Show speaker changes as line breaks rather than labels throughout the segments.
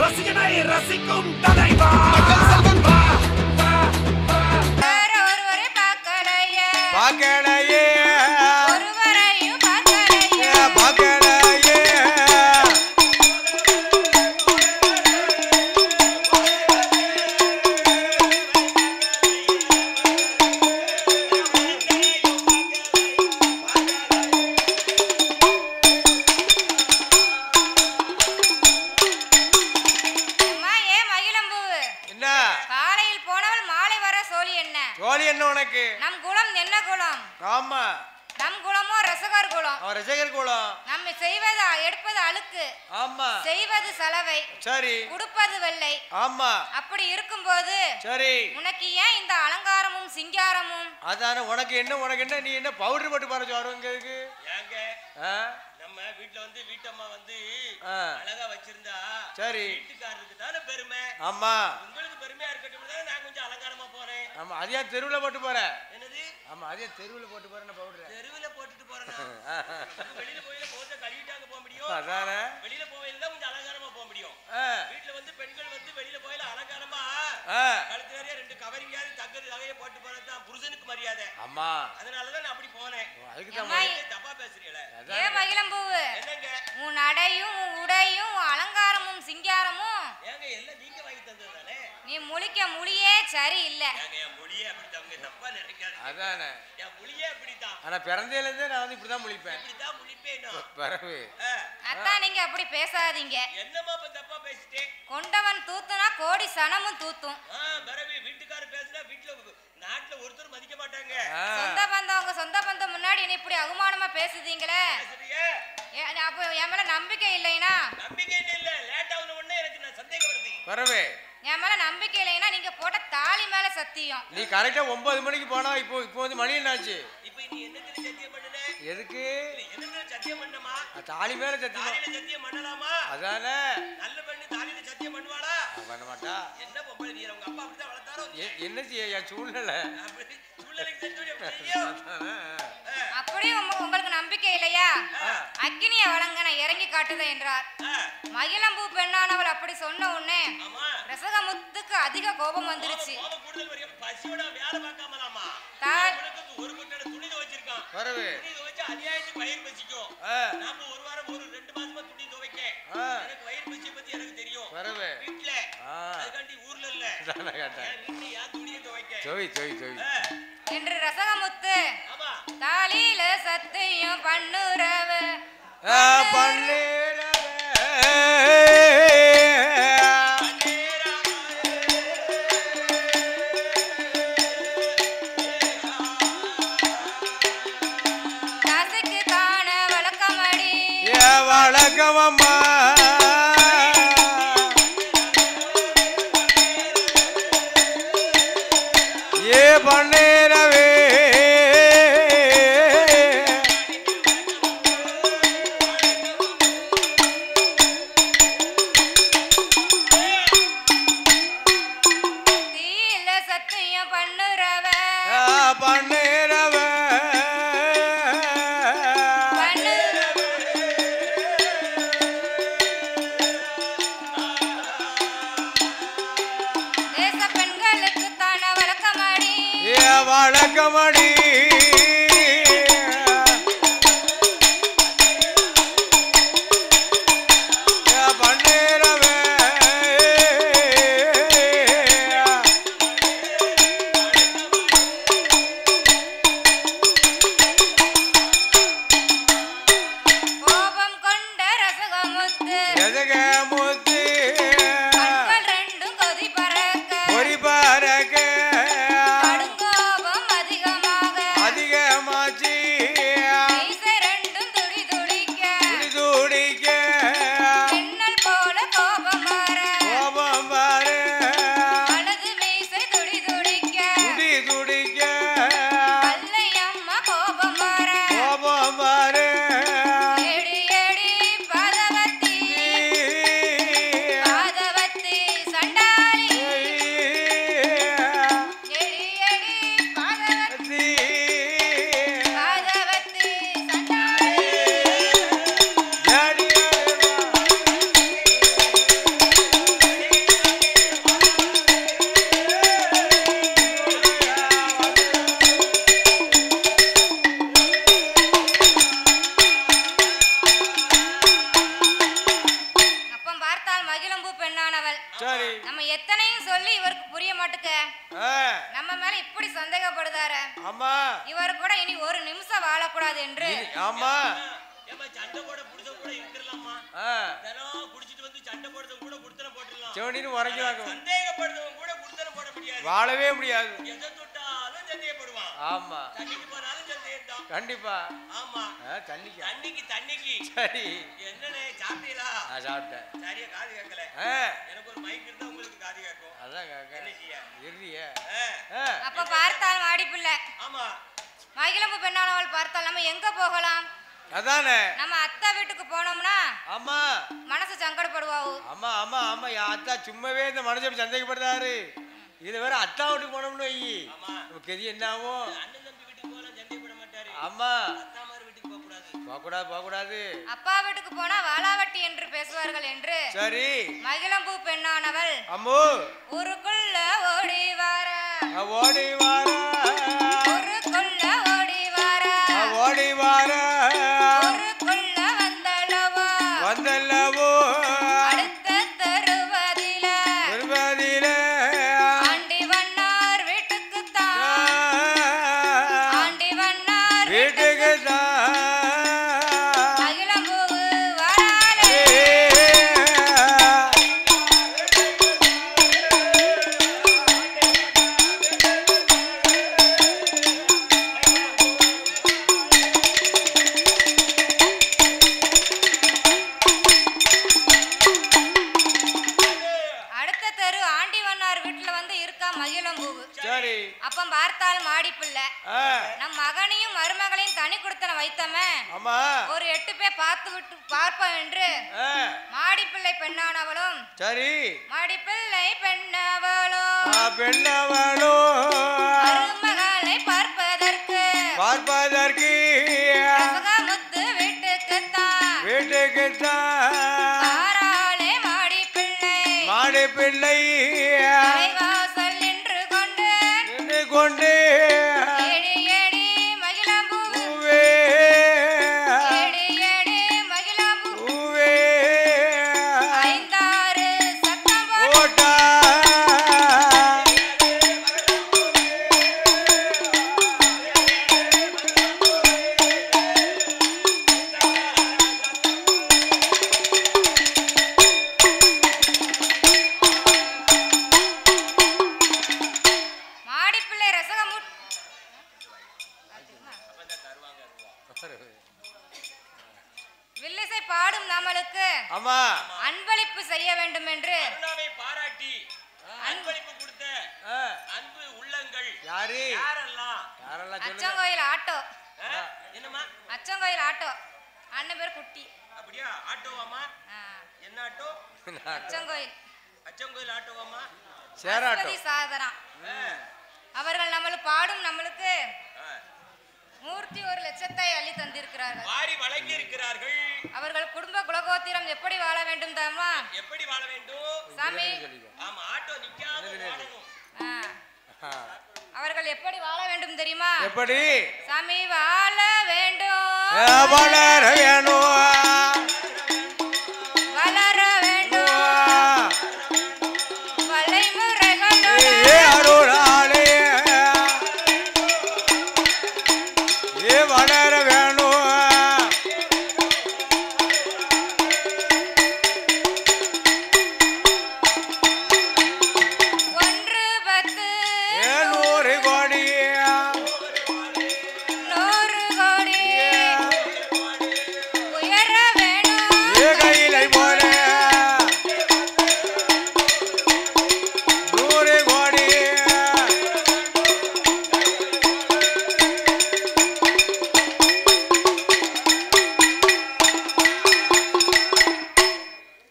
ரசிகனை ரசிக்கும் தலைவா
ஒருவரை பார்க்கலையே
பார்க்கலையே
ஒருவரையும் பார்க்கலையே
பார்க்கலையே
அம்மா ஏன் மகிழம்பூ
என்ன
காலையில் போனவள் மாலை வர சோழி என்ன
ஜோலி என்ன உனக்கு
நம் குலம் என்ன குலம்
ஆமா
நம் குலமோ ரசகர் குலம்
அவன் ரசிகர் குலம்
நம்ம செய்வது எடுப்பது அழுக்கு
ஆமா
செய்வது சலவை
சரி
குடுப்பது வெள்ளை
ஆமா
அப்படி இருக்கும்போது
சரி
உனக்கு ஏன் இந்த அலங்காரமும் சிங்காரமும்
அதான உனக்கு என்ன நீ என்ன பவுடர் போட்டு பாரு வரும் இருக்கு
ஏங்க நம்ம வீட்ல வந்து வீட்டம்மா வந்து அழகா வச்சிருந்தா
சரி
வீட்டுக்காரருக்கு தானே பெருமை
ஆமா
உங்களுக்கு பெருமையா இருக்கட்டும் நான் கொஞ்சம் அலங்காரமா போறேன்
ஆமா அதையா தெருவுல போட்டு போற
என்னது
ஆமா அதையா தெருவுல போட்டு போறேன் பவுடர்
தெருவுல போட்டுட்டு போறேன் வெளியில போயில போட்ட கழுவிட்டாங்க போக முடியும்
அதானே
வெளியில போயில தான் கொஞ்சம் அலங்காரமா போக முடியும் வீட்ல வந்து பெண்கள் வந்து வெளியில போயில அலங்காரமா கழுத்து நிறைய 2 கவரிங்காவது தங்கது நகையை போட்டு போறதுதான் புருஷனுக்கு மரியாதை
ஆமா
அதனாலதான் நான் அப்படி போனேன்
அதுக்கு
தப்பா பேசுறீங்களே
ஏன் மகிழம்பூவு
என்னங்க
உன் நடையும் உன் உடையும் உன் அலங்காரமும் சிங்காரமும்
ஏங்க எல்லாம் நீங்க வாங்கி தந்தது தானே
நீ முழிக்க மொழியே சரி இல்ல
ஏங்க என் மொழியே அப்படித்தான் அவங்க தப்பா நினைக்காது
அதானே
என் மொழியே அப்படித்தான்
ஆனா பிறந்ததுல இருந்தே நான் வந்து இப்படிதான் முழிப்பேன்
இப்படித்தான் முழிப்பேன் நான்.
பரவு
அத்தான் நீங்க அப்படி பேசாதீங்க
என்னம்மா இப்ப தப்பா பேசிட்டேன்
கொண்டவன் தூத்துனா கோடி சனமும் தூத்தும்
பரவி வீட்டுக்காரர் பேசுனா வீட்டுல நாட்டுல ஒருத்தர் மதிக்க மாட்டாங்க
சொந்த பந்தம் உங்க சொந்த பந்தம் முன்னாடி நீ இப்படி அவமானமா பேசுதீங்களே
பேசுறியே?
அப்ப என் மேல நம்பிக்கை இல்லைனா
நம்பிக்கை இல்ல லேட் ஆகுன உடனே எனக்கு நான் சந்தேகம் வருது
பரவு
என் மேல நம்பிக்கை இல்லைனா நீங்க போட்ட தாலி மேல சத்தியம்
நீ கரெக்டா 9 மணிக்கு போனா இப்போ வந்து மணி என்னாச்சு
இப்ப நீ என்னத்துல சத்தியம் பண்ணுன
எதுக்கு
என்னத்துல சத்தியம் பண்ணமா
தாலி மேல சத்தியம்
தாலியில சத்தியம் பண்ணலாமா
அதானே
நல்ல பெண்ணு தாலியில சத்தியம் பண்ணுவாளா
பண்ண மாட்டா
என்ன பொம்பளை நீ உங்க அப்பா அப்படிதான் வளர்த்தாரோ
என்ன செய்ய என் சூழ்நிலை
அப்படி சூழ்நிலைக்கு தெரிஞ்சு அப்படி செய்யும்
அப்படியே உங்களுக்கு நம்பிக்கை இல்லையா அக்னிய வழங்கன இறங்கி காட்டுத என்றார் மகிழம்பூ பெண்ணானவள் அப்படி சொன்ன உடனே
ஆமா
ரசகமுத்துக்கு அதிக கோபம் வந்துருச்சு
கோபம் கூடுதல் வரையும் பசியோட வேலை பார்க்காமலாமா
தால்
ஒரு குட்டட துணி துவைச்சிருக்கான்
பரவு
துணி துவைச்சு அநியாயத்துக்கு வயிறு பசிக்கும் நாம ஒரு வாரம் ஒரு 2 மாசமா துணி துவைக்க எனக்கு வயிறு பசியை பத்தி எனக்கு தெரியும்
பரவு
வீட்ல அதுக்காண்டி ஊர்ல இல்ல
தானே கேட்டேன்
வீட்ல ஏன் துணியை துவைக்க
ஜோய்
என்று ரசகமுத்து
ஆமா
தாலியில சத்தியம் பண்ணுறவ
பண்ணேரவே
காசுக்கு காண வழக்கமடி
வழக்கமம்மா ஏ பண்ணேரவே
தீயில சத்தியம் பண்ணுறவ
பண்ணேரவே
தேச பெண்களுக்கு தான வழக்கமடி
வழக்கமடி பண்ணேரவே
கோபம் கொண்ட ரசகமுத்து
எதுக முத்து
கண்கள் ரெண்டும் கொதி பறக்க
பொறி பாரக
கடுங்கோபம் அதிகமாக பார்த்தால் மகிழம்பூ பெண்ணானவள்.
சரி.
நம்ம எத்தனையும் சொல்லி இவருக்கு புரிய மாட்டுக்க. நம்ம மேல இப்படி சந்தேகப்படுதாரு.
ஆமா.
இவர் கூட இனி ஒரு நிமிஷம் வாழக்கூடாது என்று.
ஆமா.
ஏமா சண்டை போட புடிச்ச கூட இருக்கலாமா? தினம் குடிச்சிட்டு வந்து சண்டை போடுறவங்க கூட குடுத்தன போட்டுறலாம்.
செவனின்னு உரைக்குவாங்க.
சந்தேகப்படுறவங்க கூட குடுத்தன போட முடியாது.
வாழவே முடியாது.
எதை தொட்டாலும் சந்தேகப்படுவான்.
ஆமா.
தண்ணிக்கு போனாலும் சந்தேகம்தான்.
கண்டிப்பா.
ஆமா. தண்ணிக்கு. சரி. என்னனே சாப்பிட்டீங்களா? சாப்பிட்டேன். சரியா காது கேட்கல. எனக்கு ஒரு மைக் இருந்தா உங்களுக்கு காது கேட்கும். அதான் கேட்க. என்ன செய்ய? இறுதியே.
அப்ப பார்த்தால் மாடிப்பிள்ளை.
ஆமா.
மகிழம்பூ பெண்ணானவள் பார்த்தால் நம்ம எங்க போகலாம்?
அதானே.
நம்ம அத்தா வீட்டுக்கு போனோம்னா
ஆமா
மனசு சங்கடப்படுவாவு.
ஆமா ஆமா ஆமா அத்தா சும்மாவே இந்த மனுஷன் சந்தேகப்படுறாரு. இது வேற அத்தா வீட்டுக்கு போனோம்னு வை.
ஆமா.
கெதி என்ன ஆகும்?
அண்ணன் தம்பி வீட்டுக்கு போனா சந்தேகப்பட மாட்டாரு.
ஆமா.
அத்தா மார் வீட்டுக்கு போக கூடாது.
போக கூடாது.
அப்பா வீட்டுக்கு போனா வாளாவட்டி என்று பேசுவார்கள் என்று.
சரி.
மகிழம்பூ பெண்ணானவள்
அம்மு
ஊருக்குள்ள ஓடி வாரா.
ஓடி வாரா.
ஊருக்குள்ள ஓடி வாரா.
ஓடி வாரா.
ஊருக்குள்ள
வந்தல்லவோ
அடுத்த தருவதில ஆண்டி வண்ணார் வீட்டுக்கு தான். ஆண்டி வண்ணார் வீட்டுக்கு தான். மகிழம்பூ வாராளே. அப்ப பார்த்தால் மாடிப்பிள்ளை நம் மகனையும் மருமகளையும் தனி கொடுத்தன வைத்தமே ஒரு 8 பேர் பார்த்து விட்டு பார்ப்போம் என்று மாடிப்பிள்ளை பெண்ணானவளும்
சரி
மாடிப்பிள்ளை பெண்ணாவளும் மருமகளை பார்ப்பதற்கு முத்து வீட்டுக்குத்தான் தாராளே மாடிப்பிள்ளை வாசல் நின்று கொண்டு ஏடி ஏடி மகிழம்பூவே ஏடி ஏடி மகிழம்பூவே 5 6 சத்தம் போட்டா வில்லிசை பாடும் நம்மளுக்கு அன்பளிப்பு செய்ய வேண்டும் என்று
பாராட்டி அன்பளிப்பு கொடுத்த அன்பு உள்ளங்கள் யாரெல்லாம்
அச்சங்கோயில் ஆட்டோ
என்னம்மா
அச்சங்கோயில் ஆட்டோ அண்ணன் பேர் குட்டி
அப்படியா ஆட்டோவாமா என்ன ஆட்டோ அச்சங்கோயில் ஆட்டோவாமா
சேராட்டோ சாதனா அவர்கள் நம்மளுக்கு மூர்த்தி 1 லட்சத்தை அள்ளி தந்திருக்கிறார்கள்
வாரி வழங்கி இருக்கிறார்கள்
அவர்கள் குடும்ப குலகோத்திரம் எப்படி வாழ வேண்டும் தெரியுமா
எப்படி வாழ வேண்டும்
சாமி
ஆமா ஆட்டோ நிக்காத வாழணும்
அவர்கள் எப்படி வாழ வேண்டும் தெரியுமா
எப்படி
சாமி வாழ வேண்டும்
வளர வேணும்
வளர வேண்டும் வளைமுறைகளோடு
அருளாலே வளர வேணும்
ஒன்று 10
100 கோடி
100 கோடி உயர வேணும்
கையிலை போல 100 கோடி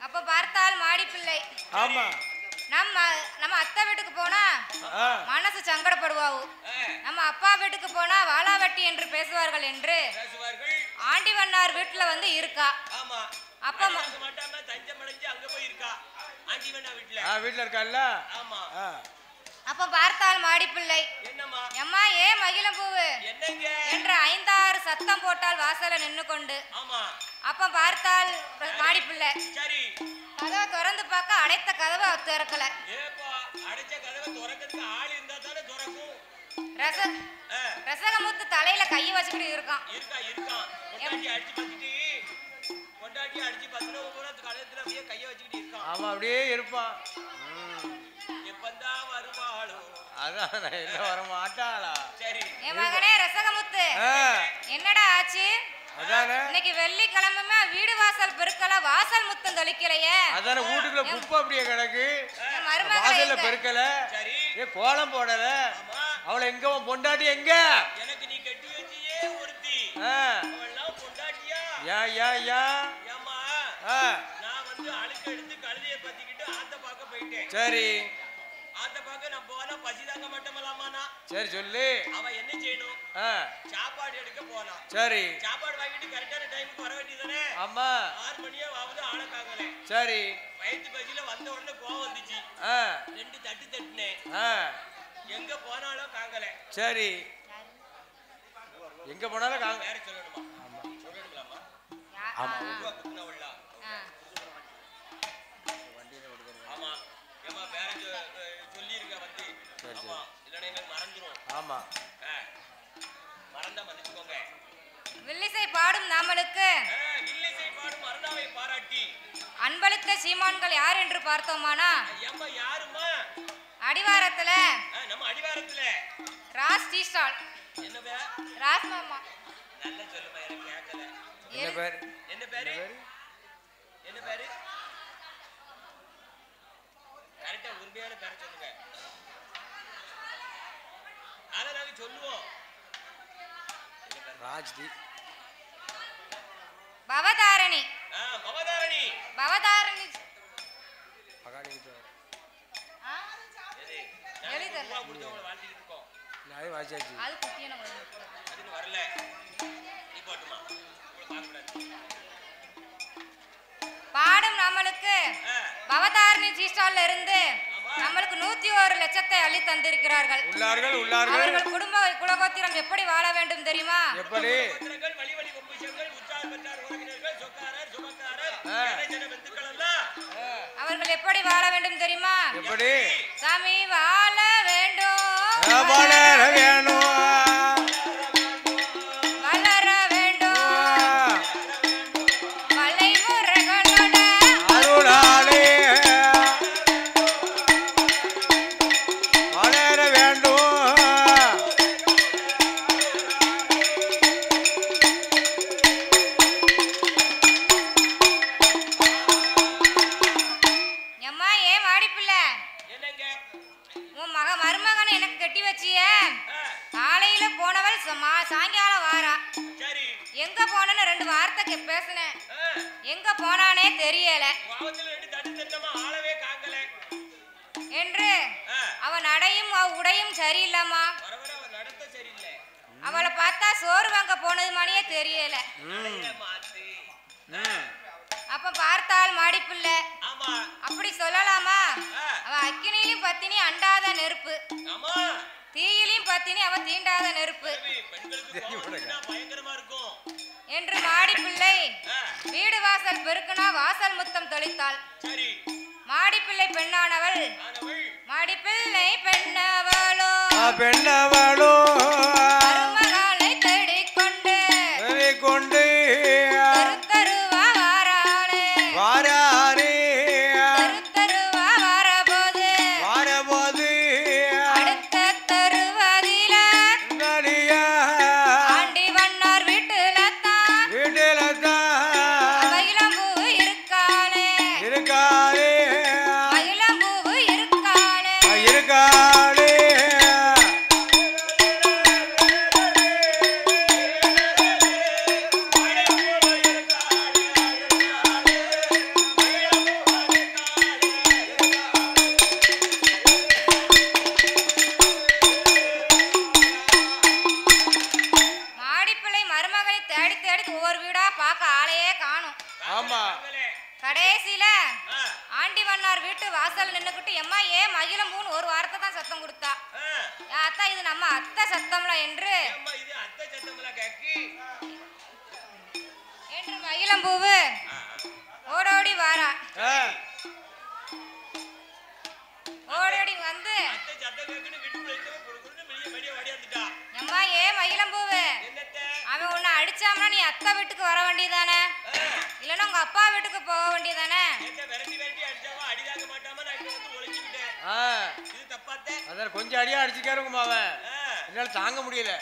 அப்ப பார்த்தால் மாடிப்பிள்ளை
ஆமா
நம்ம அத்தை வீட்டுக்கு போனா மனசு சங்கடப்படுவாவு நம்ம அப்பா வீட்டுக்கு போனா வாளாவட்டி என்று பேசுவார்கள் என்று ஆண்டிவண்ணார் வீட்டுல வந்து இருக்கா அப்ப
அங்க போய் இருக்கா ஆண்டிவண்ணா
வீட்டுல இருக்கல்ல
ஆமா
அப்ப பார்த்தால் மாடிப்பிள்ளை
என்னம்மா
அம்மா ஏ மகிழம்பூவு
என்னங்க
என்ற 5 6 சத்தம் போட்டால் வாசல்ல நின்னு கொண்டு
ஆமா
அப்ப பார்த்தால் மாடிப்பிள்ளை
சரி
கதவை திறந்து பார்க்க அடைத்த கதவை திறக்கல.
ஏப்பா அடைச்ச கதவை திறக்கிறதுக்கு ஆள் இருந்தா தானே திறக்கும்.
ரசகமுத்து தலையில கையை வச்சுக்கிட்டு இருக்கான்.
பொண்டாட்டி அடிச்சு பத்தின கழுத்துல அப்படியே கையை வச்சுக்கிட்டு இருக்கான்.
ஆமா அப்படியே இருப்பான்.
எப்பந்தான் வருவாளோ
அதான் என்ன வர மாட்டாளா?
சரி
என் மகனே ரசகமுத்து என்னடா ஆச்சு?
அதானே
இன்னைக்கு வெள்ளிக்கிழமை வீடு வாசல் பெருக்கல, வாசல் முத்தம் தொளிக்கலையே.
அதானே வீட்டுக்குள்ள குப்பை அப்படியே கிடக்கு, வாசல்ல பெருக்கல,
சரி
ஏ கோலம் போடல. அவளை எங்க பொண்டாட்டி எங்க?
எனக்கு நீ கட்டி வச்சியே ஒருத்தி, அவள்லாம் பொண்டாட்டியா?
யா யா யா
ஏம்மா நான் வந்து அழுக்க எடுத்து கழுதைய பத்திக்கிட்டு ஆத்த பார்க்க போயிட்டேன்.
சரி
ஆத்த பார்க்க நான் போனா பசி தாங்க மாட்டேமலாமாண்ணா.
சரி சொல்லு.
அவ என்ன செய்யணும்? சாப்பாடு எடுக்க போலாம்.
சரி
சாப்பாடு வாங்கிட்டு கரெக்டான டைமுக்கு வர வேண்டியதானே?
ஆமா
6 மணியா ஆகுது ஆளக்காங்கல.
சரி
வயிற்று பசியில வந்த உடனே கோவம் வந்துச்சு. 2 தட்டு தட்டுனேன். எங்க போனாலும் காங்கல.
சரி எங்க போனாலும் காங்க.
வேற சொல்லணுமா? சொல்லணும்லாமா?
ஆமா
உருவா குத்துனவள்ல. ஆமா ஏமா வேற சொல்லிருங்க வந்து. ஆமா இல்லனா எனக்கு மறந்துரும்.
ஆமா
மறந்தா மன்னிச்சுக்கோங்க.
வில்லிசை பாடும் நாமளுக்கு
வில்லிசை பாடும் அருணாவை பாராட்டி
அன்பளித்த சீமான்கள் யார் என்று பார்த்தோமானா,
ஏம்மா யாருமா?
அடிவாரத்துல
நம்ம அடிவாரத்துல
ராஸ் டீ ஸ்டால்.
என்ன பேர்?
ராஸ் மாமா.
நல்ல சொல்லுமா, எனக்கு கேட்கல.
என்ன பேர்?
என்ன பேரு? என்ன பேரு? கரெக்டா உண்மையான பேரை சொல்லுங்க. அத நாங்க சொல்லுவோம்.
ராஜ்தி
பவதாரணி.
பவதாரணி.
பவதாரணி
பகாடி
எழுதல. ரூபா கொடுத்தவங்கள வாழ்த்திட்டு இருக்கோம்.
நாளை வாச்சாச்சு.
அது குட்டியான ஒண்ணு.
அதுன்னு வரல. நீ போட்டுமா. உங்களை பார்க்க கூடாது.
பாடும் நம்மளுக்கு பவதாரணி டீ ஸ்டால்ல இருந்து நம்மளுக்கு 101 லட்சத்தை அள்ளி தந்திருக்கிறார்கள்.
உள்ளார்கள் உள்ளார்கள்.
அவர்கள் குடும்ப குலகோத்திரம் எப்படி வாழ வேண்டும் தெரியுமா?
எப்படி?
வழி வழி கொம்புச்சங்கள் உற்சாக பெற்றார் உறவினர்கள் சொக்காரர் சுமக்காரர் ஜன பந்துக்கள் எல்லாம்
அவர்கள் எப்படி வாழ வேண்டும் தெரியுமா?
எப்படி?
சாமி வாழ வேண்டும்,
வாழ வேணும்,
வளர வேண்டும், வளைமுறைகளோட
அருளாலே வளர வேண்டும்.
எம்மா ஏன் வாடிப்பில்ல?
என்னங்க
உன் மருமகனை எனக்கு கட்டி வச்சிய. காலையில போனவள் சாயங்காலம் வாரா.
சரி
எங்க போனன்னு 2 வார்த்தை பேசினேன். எங்க போனானே தெரியல
பாவத்துல 2 தட்டு தட்டமா ஆளவே காங்கல
என்று அவன் நடையும் உடையும் சரியில்லம்மா.
வரவர அவ நடத்த சரியில்லை.
அவளை பார்த்தா சோறு வாங்க போனது மணியே தெரியல.
மாத்து
அப்ப பார்த்தால் மாடிப்புள்ள.
ஆமா
அப்படி சொல்லலாமா? அவ அக்கினியிலும் பத்தினி அண்டாத நெருப்பு,
ஆமா
தீயிலையும் பத்தினி அவ தீண்டாத நெருப்பு
பெண்களுக்கு கோவம் பயங்கரமா இருக்கும்
என்று மாடிப்பிள்ளை வீடு வாசல் பெருக்குனா வாசல் முத்தம் தொளித்தாள்.
சரி
மாடிப்பிள்ளை பெண்ணானவள், மாடிப்பிள்ளை பெண்ணவளோ
பெண்ணவளோ
மருமகளை தேடிக்கொண்டு
கொண்டு
தருவா வாராளே
வாராரே
தருவா வரபோது
வரபோது
அடுத்த தருவதில ஆண்டி வண்ணார் வீட்டுலத்தான் மயிலம்பூ இருக்காளே
இருக்காரே
மயிலம்பூ இருக்காளே
இருக்காரே
மாடிப்பிள்ளை மருமகளை தேடி தேடி ஒவ்வொரு வீடா பார்க்க ஆளையே காணும்.
ஆமா
கடைசியில ஆண்டி வண்ணார் வீட்டு வாசல் நின்னுக்கிட்டு எம்மா ஏன் மகிழம்பூன்னு ஒரு வார்த்தை தான் சத்தம் கொடுத்தா. அத்தா இது நம்ம அத்தை சத்தம்ல என்று
இது அத்தை சத்தம்லாம் கேக்கி
என்று மகிழம்பூவு ஓடோடி வாரா ஓடோடி வந்து அம்மா ஏ மயிலம்பூவு அவன் உன்னை அடிச்சாம்னா நீ அத்தை வீட்டுக்கு வர வேண்டியதானே இல்லைன்னா உங்க அப்பா வீட்டுக்கு போக வேண்டியதானே
அதான் கொஞ்சம் அடியா அடிச்சுக்காருங்க மாவன் என்னால தாங்க முடியல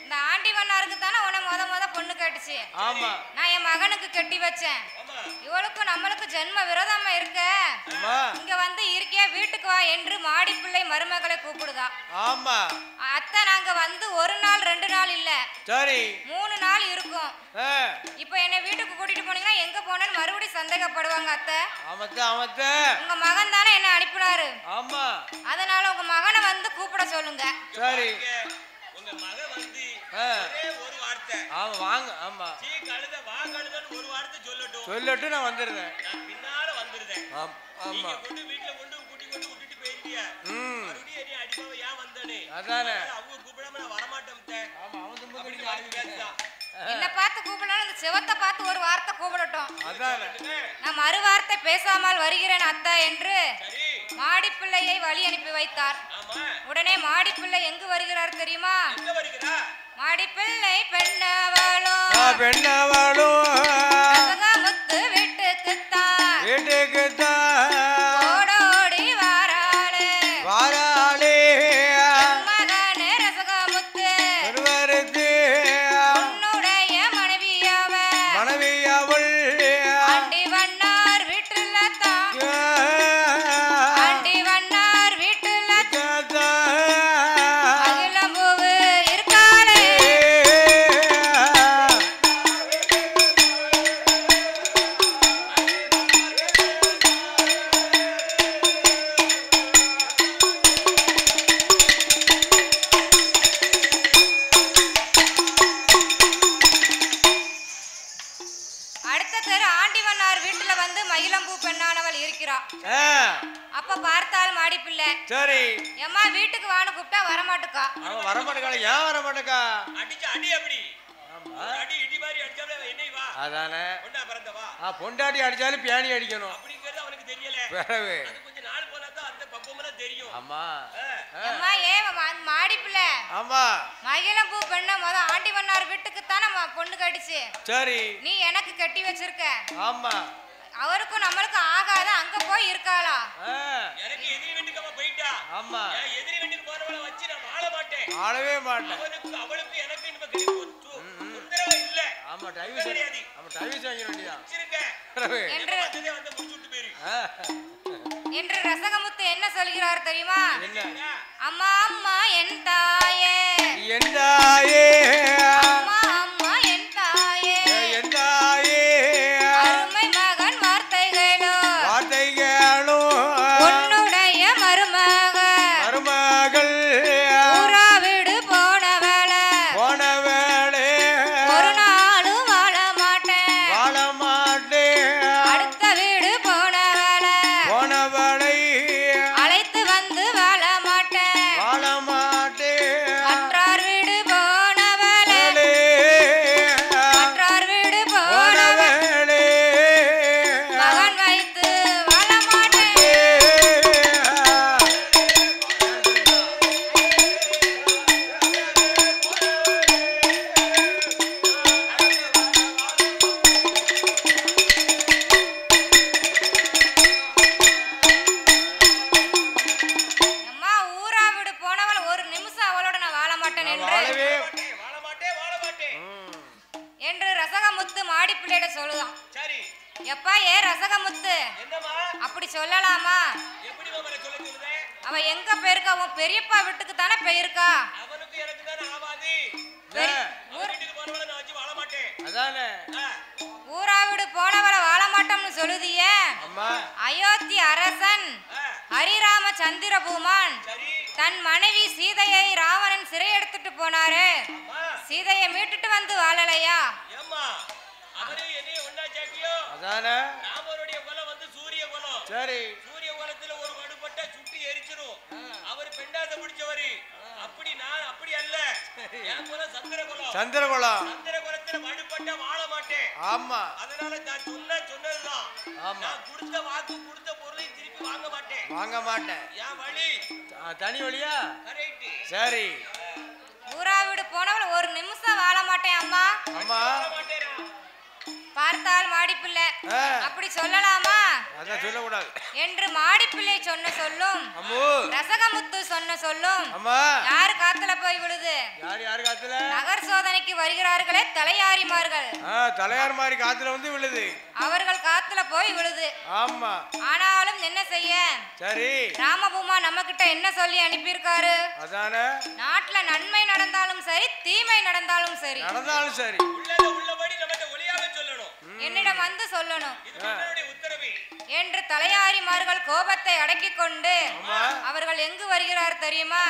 இந்த ஆண்டி வண்ணாருக்கு தானே உன்னை முத பொண்ணு கேட்டுச்சு
ஆமா
நான் என் மகனுக்கு கட்டி வச்சேன் இவளுக்கும் நம்மளுக்கு ஜென்ம விரோதமா இருக்க இங்க வந்து இருக்கியா வீட்டுக்கு வா என்று மாடி பிள்ளை மருமகளை கூப்பிடுதா
ஆமா
அத்தை நாங்க வந்து 1 நாள் 2 நாள் இல்ல
சரி
3 நாள் இருக்கும் இப்போ என்ன வீட்டுக்கு கூட்டிட்டு போனீங்கன்னா எங்க போனேன்னு மறுபடியும் சந்தேகப்படுவாங்க அத்தை உங்க மகன் தானே என்ன அனுப்பினாரு
ஆமா
அதனால உங்க மகனை வந்து கூப்பிட சொல்லுங்க
சரி
உங்க மகன் வந்து ஒரே ஒரு வார்த்தை
ஆமா வாங்க ஆமா
சீ கழுத வா கழுதன்னு ஒரு வார்த்தை
சொல்லட்டும் நான் வந்துடுறேன்
நான் பின்னால வந்துடுறேன்
ஆமா
நீங்க கொண்டு வீட்ல கொண்டு விட்டுட்டு போயிருக்கிய மறுபடியும் நீ அடிப்பாவ ஏன் வந்தனே
அதானே
அவங்க கூப்பிடாம நான் வர மாட்டேன்
ஆமா அவன் தும்பு கடி பேசுறான்
என்ன பார்த்து கூப்பிடணும் இந்த செவத்தை பார்த்து ஒரு வார்த்தை கூப்பிடட்டும்
அதானே
நான் மறு வார்த்தை பேசாமல் வருகிறேன் அத்தா என்று மாடிப்பிள்ளையை வழி அனுப்பி வைத்தார் உடனே மாடிப்பிள்ளை எங்கு வருகிறார் தெரியுமா மாடிப்பிள்ளை பெண்ணவளோ முத்து வீட்டுக்குத்தான் ஓடோடி வாராளே மகனே ரசகமுத்து உன்னுடைய மனைவியவள் ஆண்டி வண்ணார் வீட்டுல தான் மகிழம்பூவு இருக்காளே அடுத்த தெரு ஆண்டிவண்ணார் வீட்டுல வந்து மயிலம்பூ பெண்ணானவள் இருக்கிறாள் அப்ப பார்த்தால் மாடிப்பிள்ளை
சரி
எம்மா வீட்டுக்கு வான்னு கூப்பிட்டா வரமாட்டுக்கா
அவன் வரமாட்டேக்கா ஏன் வரமாட்டேக்கா
அடிச்சு அடி அப்படி அடி இடி மாதிரி அடிச்சாலே என்னை வா
அதானே
பொண்டா பிறந்தவா
பொண்டாட்டி அடிச்சாலும் பியாணி அடிக்கணும்
அப்படிங்கிறது அவனுக்கு தெரியல
வேறவே
அது கொஞ்ச நாள் போனா தான் அந்த பக்குவமெல்லாம் தெரியும்
அம்மா
அம்மா ஏன் மாடிப்பிள்ளை
ஆமா
மகிழம்பூ பெண்ண முத ஆண்டிவண்ணார் வீட்டுக்கு தானே பொண்ணு கடிச்சு
சரி
நீ எனக்கு கட்டி வச்சிருக்க
ஆமா
அவருக்கும் நம்மளுக்கும் ஆகாத அங்க போய் இருக்காளா
எனக்கு எதிரி வீட்டுக்கு அவ போயிட்டா
ஆமா
எதிரி வீட்டுக்கு போறவளை வச்சு நான் வாழ மாட்டேன்
வாழவே மாட்டேன்
அவளுக்கு எனக்கு இந்த கிடைக்கும் தொந்தரவு இல்ல
ஆமா டைவர்ஸ் வாங்கிட வேண்டியதா
என்று
வந்து முடிச்சு விட்டு போயிரு
என்று ரசகமுத்து என்ன சொல்கிறார் தெரியுமா
என்ன
அம்மா அம்மா என் தாயே அம்மா அம்மா என் தாயே அருமை மகன் வார்த்தைகளோ உன்னுடைய மருமகள் ஊரா வீடு போனவளே ஒரு நாளும் வாழ மாட்டேன் அடுத்த வீடு போனவளே அழைத்து வந்து வாழ மாட்டேன் மற்றார் வீடு போனவளே மகன் வைத்து வாழ மாட்டேன் அம்மா ஊரா வீடு போனவள் ஒரு நிமிஷம் அவளோட நான் வாழ மாட்டேன் என்று ரசகமுத்து மாடிப்பிள்ளையிட சொல்லுதான்
சரி
எப்பா ஏ ரசகமுத்து
என்னம்மா
அப்படி சொல்லலாமா
எப்படி மாமரை சொல்ல சொல்லுதே
அவ எங்க போயிருக்கா உன் பெரியப்பா வீட்டுக்கு தானே போயிருக்கா
அவனுக்கு எனக்கு தானே ஆவாதி வீட்டுக்கு போறவளை நான் வச்சு வாழ மாட்டேன்
அதானே
ஊரா வீடு போனவரை வாழ மாட்டோம்னு சொல்லுதியே
அம்மா
அயோத்தி அரசன் ஹரிராம சந்திரபூமான் தன் மனைவி சீதையை ராவணன் சிறை எடுத்துட்டு போனாரு சீதையை மீட்டுட்டு வந்து வாழலையா
ஏம்மா அவரே என்னைய ஒண்ணா சேக்கியோ
அதானே
ராமருடைய குலம் வந்து சூரிய குலம்
சரி
சூரிய குலத்துல ஒரு வடுபட்ட சுட்டி எரிச்சிரும் அவர் பெண்டாத பிடிச்சவரு அப்படி நான் அப்படி அல்ல என் குலம் சந்திர குலம்
சந்திரகுலம்
சந்திர குலத்துல வாக்குல வடுபட்ட வாழ மாட்டேன்.
ஆமா.
அதனால நான் சொன்னதுதான்.
ஆமா.
நான் கொடுத்த வாக்கு கொடுத்த பொருளை திருப்பி வாங்க மாட்டேன்.
வாங்க மாட்டேன்.
ஏன் வழி?
தனி வழியா?
கரெக்ட்.
சரி.
ஊரா வீடு போனவள் ஒரு நிமிஷம் வாழ மாட்டேன் அம்மா.
அம்மா.
பார்த்தால் மாடிப்பிள்ளை அப்படி சொல்லலாமா?
அத சொல்ல கூடாது
என்று மாடிப்பிள்ளை சொன்ன சொல்லும் ரசகமுத்து சொன்ன சொல்லும் யாரு காத்துல போய் விழுது?
யாரு காத்துல?
நகர் சோதனைக்கு வருகிறார்களே தலையாரிமார்கள்.
தலையாரிமாரி காத்துல வந்து விழுது.
அவர்கள் காத்துல போய் விழுது.
ஆமா.
ஆனாலும் என்ன செய்ய?
சரி.
ராமபூமா நம்ம கிட்ட என்ன சொல்லி அனுப்பியிருக்காரு?
அதானே.
நாட்டுல நன்மை நடந்தாலும் சரி தீமை நடந்தாலும் சரி
உள்ளபடி நமக்கு ஒளியாக சொல்லணும்.
என்னிடம் வந்து சொல்லணும் என்று தலையாரிமார்கள் கோபத்தை அடக்கிக் கொண்டு அவர்கள் எங்கு வருகிறார் தெரியுமா?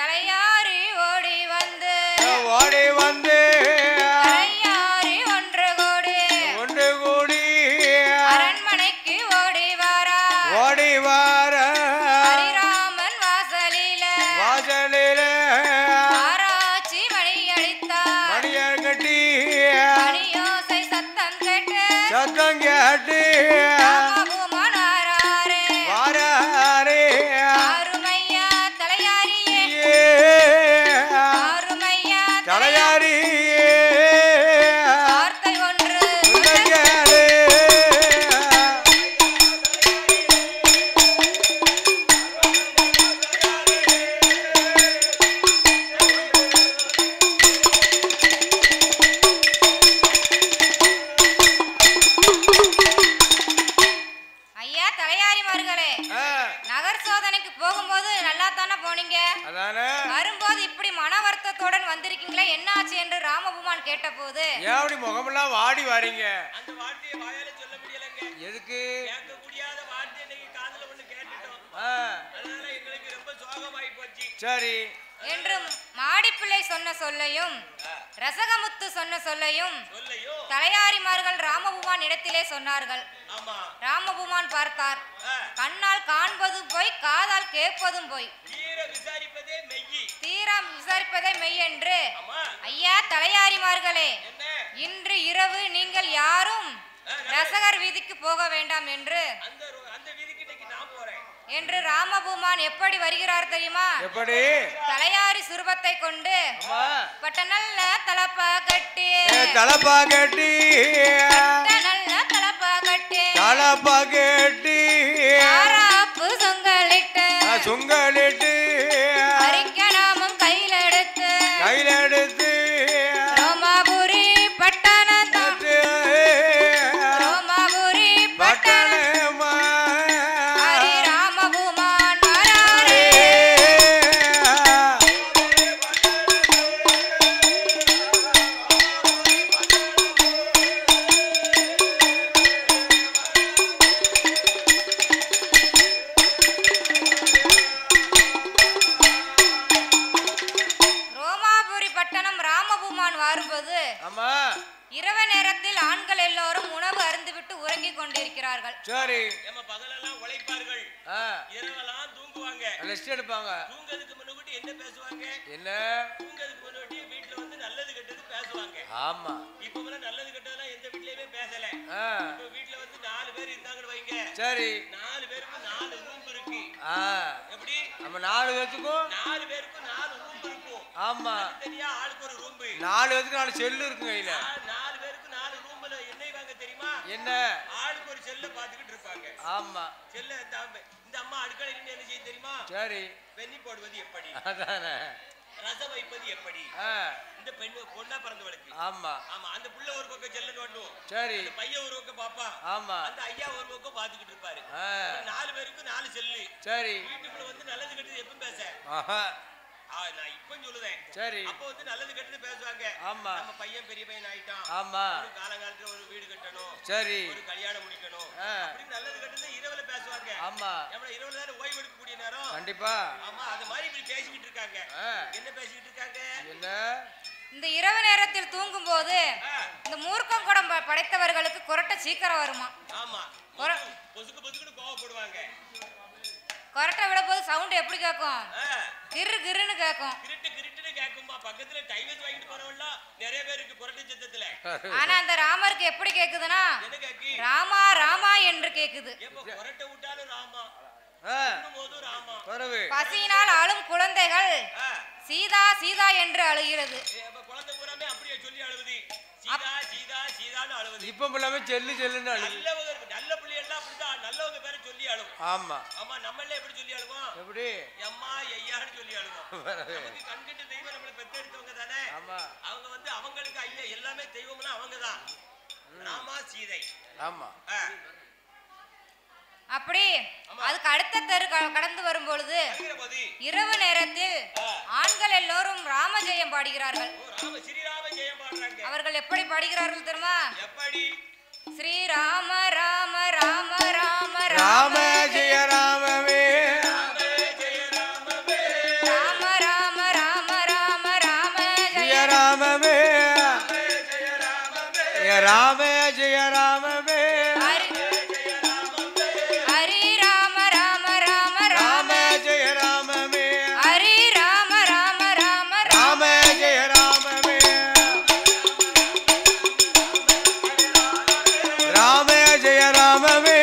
தலையாரி ஓடி வந்து தலையாரி ஒன்று கூடி அரண்மனைக்கு ஓடி வாரா ஹரிராமன் வாசலில ஆராய்ச்சி மணி அடித்தார். மணியோசை சத்தம் கேட்டு ஆருமையா தலையாரியே வார்த்தை ஒன்று ஐயா தலையாரிமார்களே, நகர் சோதனைக்கு போகும்போது நல்லா தானே போனீங்க? வரும்போது இப்படி மன வருத்தத்துடன் வந்திருக்கீங்களே, என்ன ஆச்சு என்று ராமபூமான் கேட்டபோது
ஏன் முகமெல்லாம் வாடி வாரீங்க?
அந்த வார்த்தையை வாயால சொல்ல முடியலங்க.
எதுக்கு?
கேட்க முடியாத வார்த்தை இன்னைக்கு காதுல ஒண்ணு கேட்டுட்டோம். அதனால எங்களுக்கு ரொம்ப சோகமாயி போச்சு.
சரி.
என்று மாடிப்பிள்ளை சொன்ன சொல்லையும் ரசகமுத்து சொன்ன சொல்லையும் தலையாரிமார்கள் ராமபூமான் இடத்திலே சொன்னார்கள். ராமபூமான் பார்த்தார். கண்ணால் காண்பதும் போய் காதால் கேட்பதும் போய் தீரம் விசாரிப்பதே மெய் என்று. ஐயா தலையாரிமார்களே, இன்று இரவு நீங்கள் யாரும் ரசகர் வீதிக்கு போக வேண்டாம் என்று ராமபூமான் எப்படி வருகிறார் தெரியுமா?
எப்படி?
தலையாரி சுரூபத்தை கொண்டு பட்டநல்ல தலப்பா கட்டி ஆராப்பு சொங்கலிட்டு அரிக்கணமும் கையில் எடுத்து ரோமாபுரி பட்டணம் ஹரி ராமபூமான் வராரே. ரோமாபுரி பட்டணம் ராமபூமான் வரும்போது இரவு நேரத்தில் ஆண்கள் எல்லோரும் உணவு அருந்துவிட்டு உறங்கிக் கொண்டிருக்கிறார்கள்.
சரி.
பகலெல்லாம் உழைப்பார்கள், இரவெல்லாம் தூங்குவாங்க,
ரெஸ்ட் எடுப்பாங்க.
தூங்கிறதுக்கு முன்னாடி என்ன பேசுவாங்க?
என்ன?
தூங்கிறதுக்கு முன்னாடி வீட்ல வந்து நல்லது கெட்டது பேசுவாங்க.
ஆமா.
இப்போ நல்லது கெட்டதெல்லாம் எந்த வீட்லயுமே பேசல. இப்போ வீட்ல வந்து 4 பேர் இருந்தாங்கன்னு வைங்க.
சரி.
4 பேருக்கு 4 ரூம் இருக்கு. எப்படி? நம்ம
4 பேருக்கும்
4 பேருக்கு 4 ரூம் இருக்கும்.
ஆமா.
தனியா ஆளுக்கு ஒரு ரூம்.
4 பேருக்கு 4 செல்லு இருக்கு கையில.
4 பேருக்கு 4 ரூம்ல என்ன வாங்க தெரியுமா?
என்ன?
ஆளுக்கு ஒரு செல்ல பாத்துக்கிட்டு இருப்பாங்க.
ஆமா.
செல்ல இந்த அம்மா அடுக்கலையில என்ன செய்ய தெரியுமா?
சரி.
வெண்ணி போடுவது எப்படி?
அதானே.
ரசம் வைப்பது எப்படி? இந்த பெண்ணு பொண்ணா பிறந்தவளுக்கு.
ஆமா.
ஆமா. அந்த புள்ள ஒரு பக்கம் செல்ல நோண்டுவோம்.
சரி.
அந்த பையன் ஒரு பக்கம் பாப்பா.
ஆமா.
அந்த ஐயா ஒரு பக்கம் பாத்துக்கிட்டு இருப்பாரு. 4 பேருக்கு 4 செல்லு.
சரி.
வீட்டுக்குள்ள வந்து நல்லது கெட்டது எப்பவும் பேச. நான் இப்ப சொல்லுதேன்.
சரி.
அப்ப வந்து நல்லது கெட்டது பேசுவாங்க.
ஆமா.
நம்ம பையன் பெரிய பையன் ஆயிட்டான்.
ஆமா.
ஒரு காலகாலத்துல ஒரு வீடு கட்டணும்.
சரி.
ஒரு கல்யாணம் முடிக்கணும். அப்படி நல்லது கெட்டது இரவுல பேசுவாங்க.
ஆமா.
நம்ம இரவுல தான் ஓய்வு எடுக்கக்கூடிய நேரம்.
கண்டிப்பா.
ஆமா. அது மாதிரி இப்படி பேசிக்கிட்டு இருக்காங்க. என்ன பேசிக்கிட்டு இருக்காங்க? என்ன?
இந்த இரவு நேரத்தில் தூங்கும் போது இந்த மூர்க்கம் குடம் படைத்தவர்களுக்கு கொரட்ட சீக்கிரம் வருமா?
ஆமா. பொசுக்கு பொசுக்குன்னு கோவப்படுவாங்க.
கொரட்டை விட போது சவுண்ட் எப்படி கேட்கும்? கிரு கிருன்னு கேட்கும்.
கிருட்டு கிருட்டுன்னு கேட்கும்பா பக்கத்துல டைவர்ஸ் வாங்கிட்டு போறவங்க நிறைய பேருக்கு புரட்டு சத்தத்துல.
ஆனா அந்த ராமருக்கு எப்படி கேக்குதுன்னா
என்ன கேக்கு?
ராமா ராமா என்று கேக்குது.
எப்ப புரட்ட விட்டாலும் ராமா, போதும் ராமா.
பசியினால் அழும் குழந்தைகள் சீதா சீதா என்று அழுகிறது.
குழந்தை பூராமே அப்படியே சொல்லி அழுவுது, சீதா சீதா சீதான்னு அழுவுது.
இப்ப பிள்ளைமே செல்லு செல்லுன்னு அழுது.
நல்ல பிள்ளைகள் அப்படிதான் நல்லவங்க பேரை சொல்லி அழுவும்.
ஆமா
ஆமா, நம்ம எல்லாம் எப்படி சொல்லி அழுவோம்?
எப்படி?
அம்மா ஐயான்னு சொல்லி அழுவோம். நமக்கு கண்கிட்ட தெய்வம் நம்மளை பெற்றெடுத்தவங்க தானே.
ஆமா,
அவங்க வந்து அவங்களுக்கு ஐயா எல்லாமே தெய்வம்னா அவங்க தான். ராமா சீதை.
ஆமா.
அப்படி அதுக்கு அடுத்த தெரு கடந்து வரும் பொழுது இரவு நேரத்தில் ஆண்கள் எல்லோரும் ராமஜெயம் பாடுகிறார்கள். அவர்கள் எப்படி பாடுகிறார்கள் தெரியுமா?
எப்படி?
ஸ்ரீராம ராம ராம ராம
ராம ஜெய ராமவே,
ராம ராம ராம ராம ராம
ஜெய ராமவே, ராம ஜெய ராமவே,
ஹரி ராம ராம ராம
ராம ஜெய ராமவே,
ஹரி ராம ராம ராம
ராம ஜெய ராமவே, ராம ஜெய ராமவே,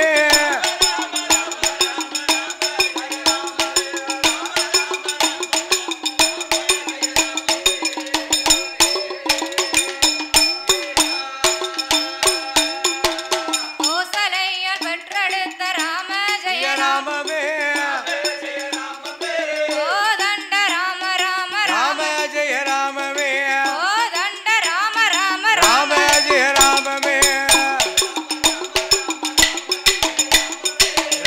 கோசலையர் பெற்றெடுத்த ராம ஜெய
ராமவே,
கோதண்ட ராம ராம
ராம ஜெய ராமவே,
கோதண்ட ராம ராம
ராம ஜெய ராமவே,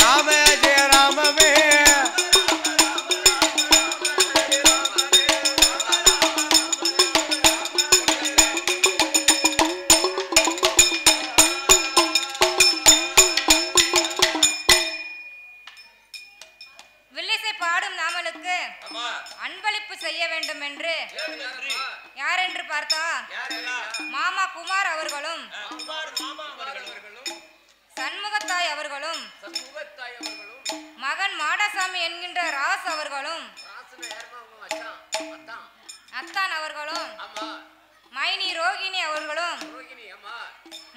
ராம ஜெய ராமவே,
வில்லிசை பாடும் நாமலுக்கு
ஆமா,
அன்பளிப்பு செய்ய வேண்டும் என்று
நன்றி.
யார் என்று பார்த்தா
யாரெல்லாம்?
மாமா குமார் அவர்களும்
குமார் மாமா அவர்களும்
சண்முகத்தாய் அவர்களும் மகன் மாடசாமி என்கின்ற ராஸ் அவர்களும் அத்தான் அவர்களும் மைனி ரோகிணி அவர்களும்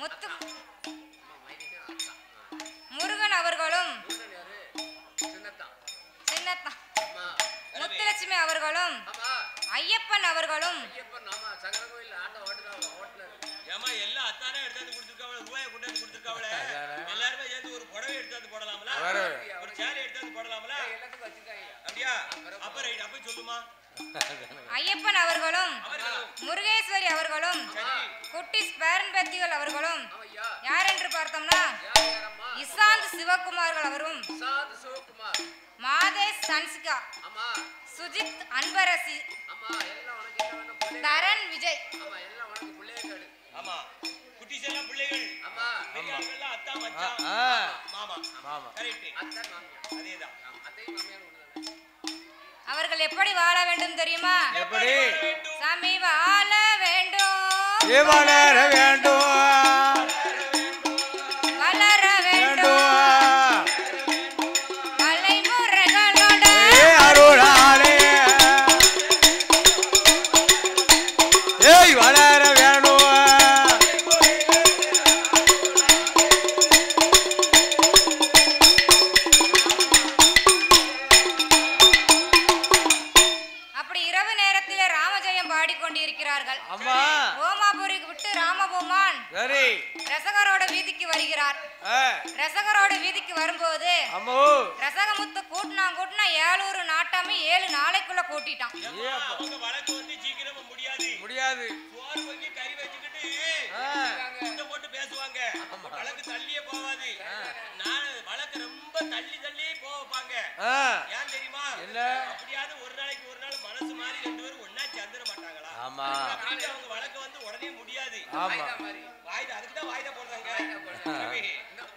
முத்து முருகன் அவர்களும் சின்னத்தான் முத்துலட்சுமி அவர்களும் ஐயப்பன் அவர்களும்
ஏமா எல்லாம் அத்தானே எடுத்து கொடுத்துருக்காவளே, ரூபாயை கொண்டாந்து கொடுத்துருக்காவளே, எல்லாருமே சேர்ந்து ஒரு புடவை எடுத்து போடலாம்ல, ஒரு சேலை எடுத்து போடலாம்ல? அப்படியா? அப்ப ரைட், அப்ப சொல்லுமா.
ஐயப்பன் அவர்களும் முருகேஸ்வரி அவர்களும் குட்டி ஸ்பேரன்பத்திகள் அவர்களும் யார் என்று பார்த்தோம்னா இசாந்த் சிவகுமார்கள் அவரும் மாதேஷ் சன்சிகா சுஜித் அன்பரசி தரன் விஜய்.
ஆமா, குட்டிஸ் எல்லாம் பிள்ளைகள். ஆமா, பெரியவங்க அத்தா மச்சான் மாமா. மாமா கரெக்ட். அதேதான்.
அவர்கள் எப்படி வாழ வேண்டும் தெரியுமா?
எப்படி?
சாமி வாழ வேண்டும்,
வளர வேண்டும்,
வளர வேண்டும், மலைமுறைகளோட
அருளாலே ஏய் வளர வேணும்.
அப்படி இரவு நேரத்திலே ராமஜெயம் பாடிக்கொண்டிருக்கிறார்கள்.
அம்மா
ரோமாபுரிக்கு விட்டு ராமபூமான்
சரி
ரசகரோட வீதிக்கு வருகிறார். ரசகரோட வீதிக்கு வரும்போது
அம்மோ
ரசகமுத்து கூட்டினா 7 நாட்டாமி 7 நாளைக்குள்ள கூட்டிட்டான்.
அவங்க வழக்கு வந்து சீக்கிரமா முடியாது. சோறு வாங்கி கறி வச்சுக்கிட்டு இந்த போட்டு பேசுவாங்க. வழக்கு தள்ளியே போவாது. நான் வழக்கு ரொம்ப தள்ளி போவாங்க. ஏன் தெரியுமா? அப்படியாவது ஒரு நாளைக்கு ஒரு நாள் மனசு மாறி 2 பேரும் ஒண்ணா சேர்ந்துட மாட்டாங்களா?
ஆமா,
அவங்க வழக்கு வந்து உடனே முடியாது.
ஆமா,
வாய்தா, அதுக்கு தான் வாய்தா போடுறாங்க.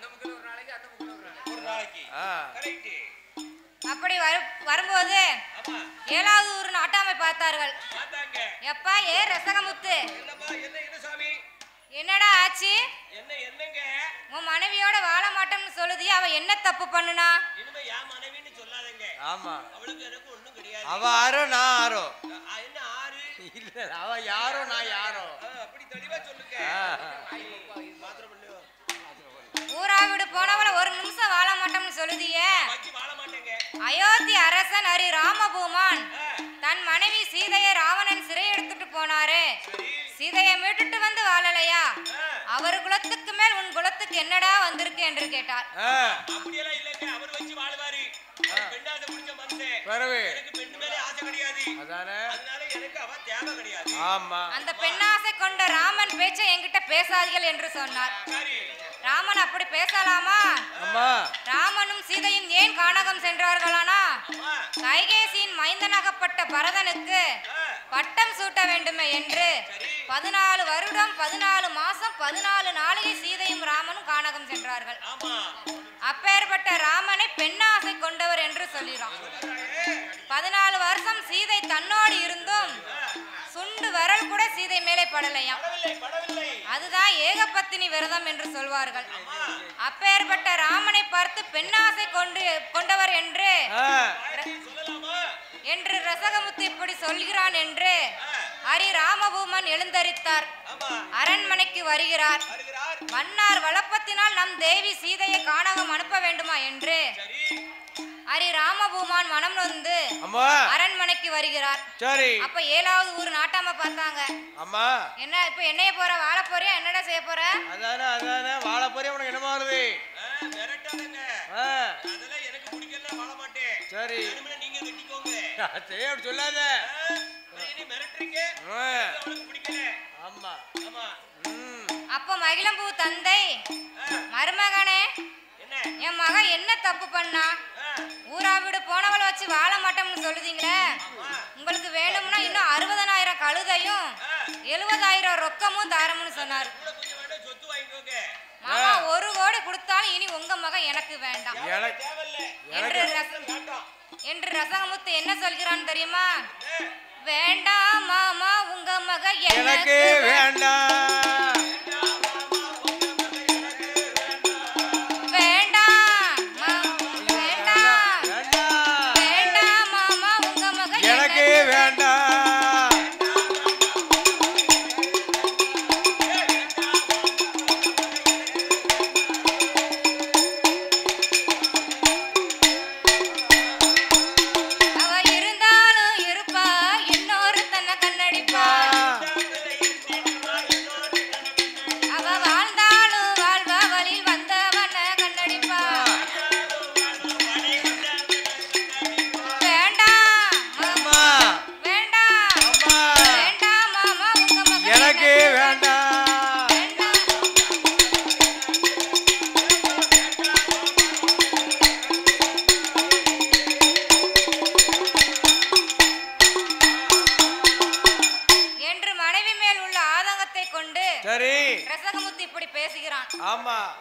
நமக்கு ஒரு நாளைக்கு ஒரு நாளைக்கு கரெக்ட்.
அப்படி வரும்போது 7வது ஊர் நாட்டாமை பார்த்தார்கள். எப்பா ஏ ரசகமுத்து,
என்ன சாமி,
என்னடா ஆச்சு?
என்னங்க
உன் மனைவியோட வாழ மாட்டோம்னு சொல்லுது. அவ என்ன தப்பு பண்ணுனா?
இனிமே என் மனைவின்னு சொல்லாதங்க.
ஆமா,
அவளுக்கு எனக்கு ஒண்ணும் கிடையாது.
அவ ஆரோ நான் ஆரோ.
என்ன ஆறு
இல்ல அவ யாரோ நான் யாரோ
அப்படி தெளிவா சொல்லுங்க.
ஊரா வீடு போனவள ஒரு நிமிஷம் வாழ மாட்டோம்னு சொல்லுதியே.
வாழ மாட்டேங்க.
அயோத்தி அரசன் ஹரி ராமபூமான் தன் மனைவி சீதையை ராவணன் சிறை எடுத்துட்டு போனாரு. சீதையை மீட்டுட்டு வந்து வாழலையா? அவர் குலத்துக்கு மேல் உன் குலத்துக்கு என்னடா வந்திருக்கு என்று கேட்டார்.
அப்படியெல்லாம் இல்லங்க. அவர் வச்சு வாழ்வாரு. பெண்ணாசை பிடிச்ச மனுஷன். எனக்கு பெண் மேலே ஆசை கிடையாது. அதனால எனக்கு அவ தேவை கிடையாது.
ஆமா.
அந்த பெண்ணாசை கொண்ட ராமன் பேச்சை என்கிட்ட பேசாதீர்கள் என்று சொன்னார். ராமன் அப்படி பேசலாமா? ராமனும் சீதையும் ஏன் கானகம் சென்றார்களானா? கைகேசியின் மைந்தனாகப்பட்ட பரதனுக்கு பட்டம் சூட்ட வேண்டுமே என்று 14 வருடம் 14 மாசம் 14 நாளிகை சீதையும் ராமனும் கானகம் சென்றார்கள். அப்பேற்பட்ட ராமனை பெண்ணாசை கொண்டவர் என்று சொல்கிறான். 14 வருஷம் சீதை தன்னோடு இருந்தும் சுண்டு விரல் கூட சீதை மேலே படலையாம். அதுதான் ஏகபத்தினி விரதம் என்று சொல்வார்கள். அப்பேற்பட்ட ராமனை பார்த்து பெண்ணாசை கொண்டவர் என்று ரசகமுத்து இப்படி சொல்கிறான் என்று ஹரி ராமபூமன் எழுந்தரித்தார். அரண்மனைக்கு வருகிறார். மன்னார் வளப்பத்தினால் நம் தேவி சீதையை கானகம் அனுப்ப வேண்டுமா என்று ஹரி ராமபூமான் மனம் நொந்து அரண்மனைக்கு வருகிறார். அப்ப 7வது ஊர் நாட்டாம பார்த்தாங்க. என்ன இப்ப என்னைய போற வாழ போறியா? என்னடா செய்ய போற?
அதானே வாழ போறியா? உனக்கு என்னமா வருது?
மிரட்டாதங்க. அதெல்லாம் எனக்கு பிடிக்கல, வாழ மாட்டேன்.
சரி
நீங்க வெட்டிக்கோங்க.
சரி அப்படி சொல்லாத.
நீ மிரட்டுறீங்க, அவளுக்கு பிடிக்கல.
ஆமா
ஆமா.
அப்ப மகிழம்பூ தந்தை மருமகனே, என் மகன் என்ன தப்பு பண்ணா? ஊரா வீடு போனவளை வச்சு வாழ மாட்டோம்னு சொல்லுதீங்களே. உங்களுக்கு வேணும்னா இன்னும் 60,000 கழுதையும் 70,000 ரொக்கமும் தாரம்னு சொன்னார். மாமா 1 கோடி கொடுத்தாலும் இனி உங்க மகன் எனக்கு வேண்டாம் என்று ரசகமுத்து என்ன சொல்கிறான் தெரியுமா? வேண்டாம் மாமா, உங்க மகன் எனக்கு வேண்டாம். ரசகமுத்து இப்படி பேசுகிறான்.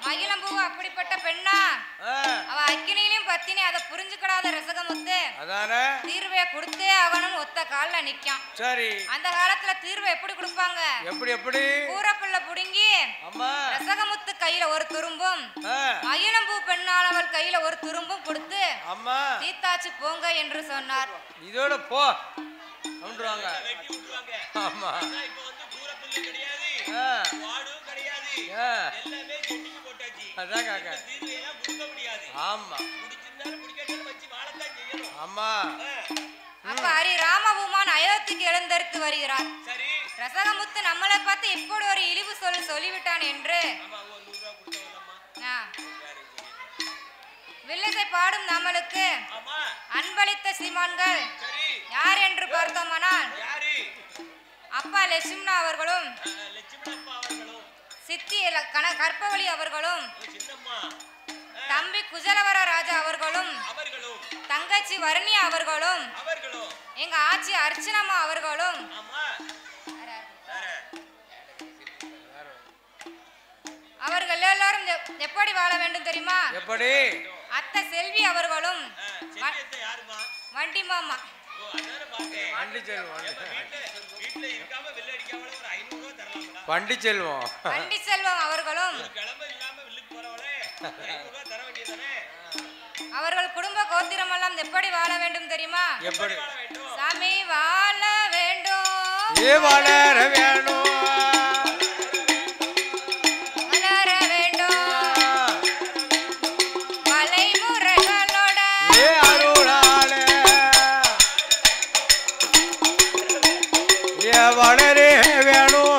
மகிழம்பூ அப்படிப்பட்ட பெண்ணா? அவ அக்கினியிலும் பத்தினி, அதை புரிஞ்சுக்கிடாத ரசகமுத்து தீர்வை கொடுத்தே அவனும் ஒத்த கால்ல நிக்கான். அந்த காலத்துல தீர்வை எப்படி கொடுப்பாங்க? கூரப்புள்ள புடுங்கி ரசகமுத்து கையில ஒரு துரும்பும் மகிழம்பூ பெண்ணானவள் கையில ஒரு துரும்பும் கொடுத்து தீத்தாச்சு போங்க என்று சொன்னார்.
இதோட போ
அப்ப ஹரி ராமபூமான் அயோத்திக்கு எழுந்தரித்து வருகிறார். ரசகமுத்து நம்மளை பார்த்து இப்படி ஒரு இழிவு சொல்லிவிட்டான் என்று வில்லிசை பாடும் நம்மளுக்கு அன்பளித்த சீமான்கள் யார் என்று பார்த்தோமானால் அப்பா லட்சுமணா அவர்களும் சித்தி கற்பவழி அவர்களும் தம்பி குஜலவர ராஜா அவர்களும் தங்கச்சி வர்ணியா அவர்களும் எங்க ஆச்சி அர்ச்சனம்மா அவர்களும் அவர்கள் எல்லாரும் எப்படி வாழ வேண்டும் தெரியுமா? அத்தை செல்வி அவர்களும் வண்டி மாமா
வண்டி
செல்வம் அவர்களும் அவர்கள் குடும்ப கோத்திரம் எல்லாம் எப்படி வாழ வேண்டும் தெரியுமா?
எப்படி
சாமி வாழ வேண்டும்
ஏ வளர வேணும்
வளர வேண்டும் மலைமுறைகளோட
ஏ அருளால ஏ வளரே வேணும்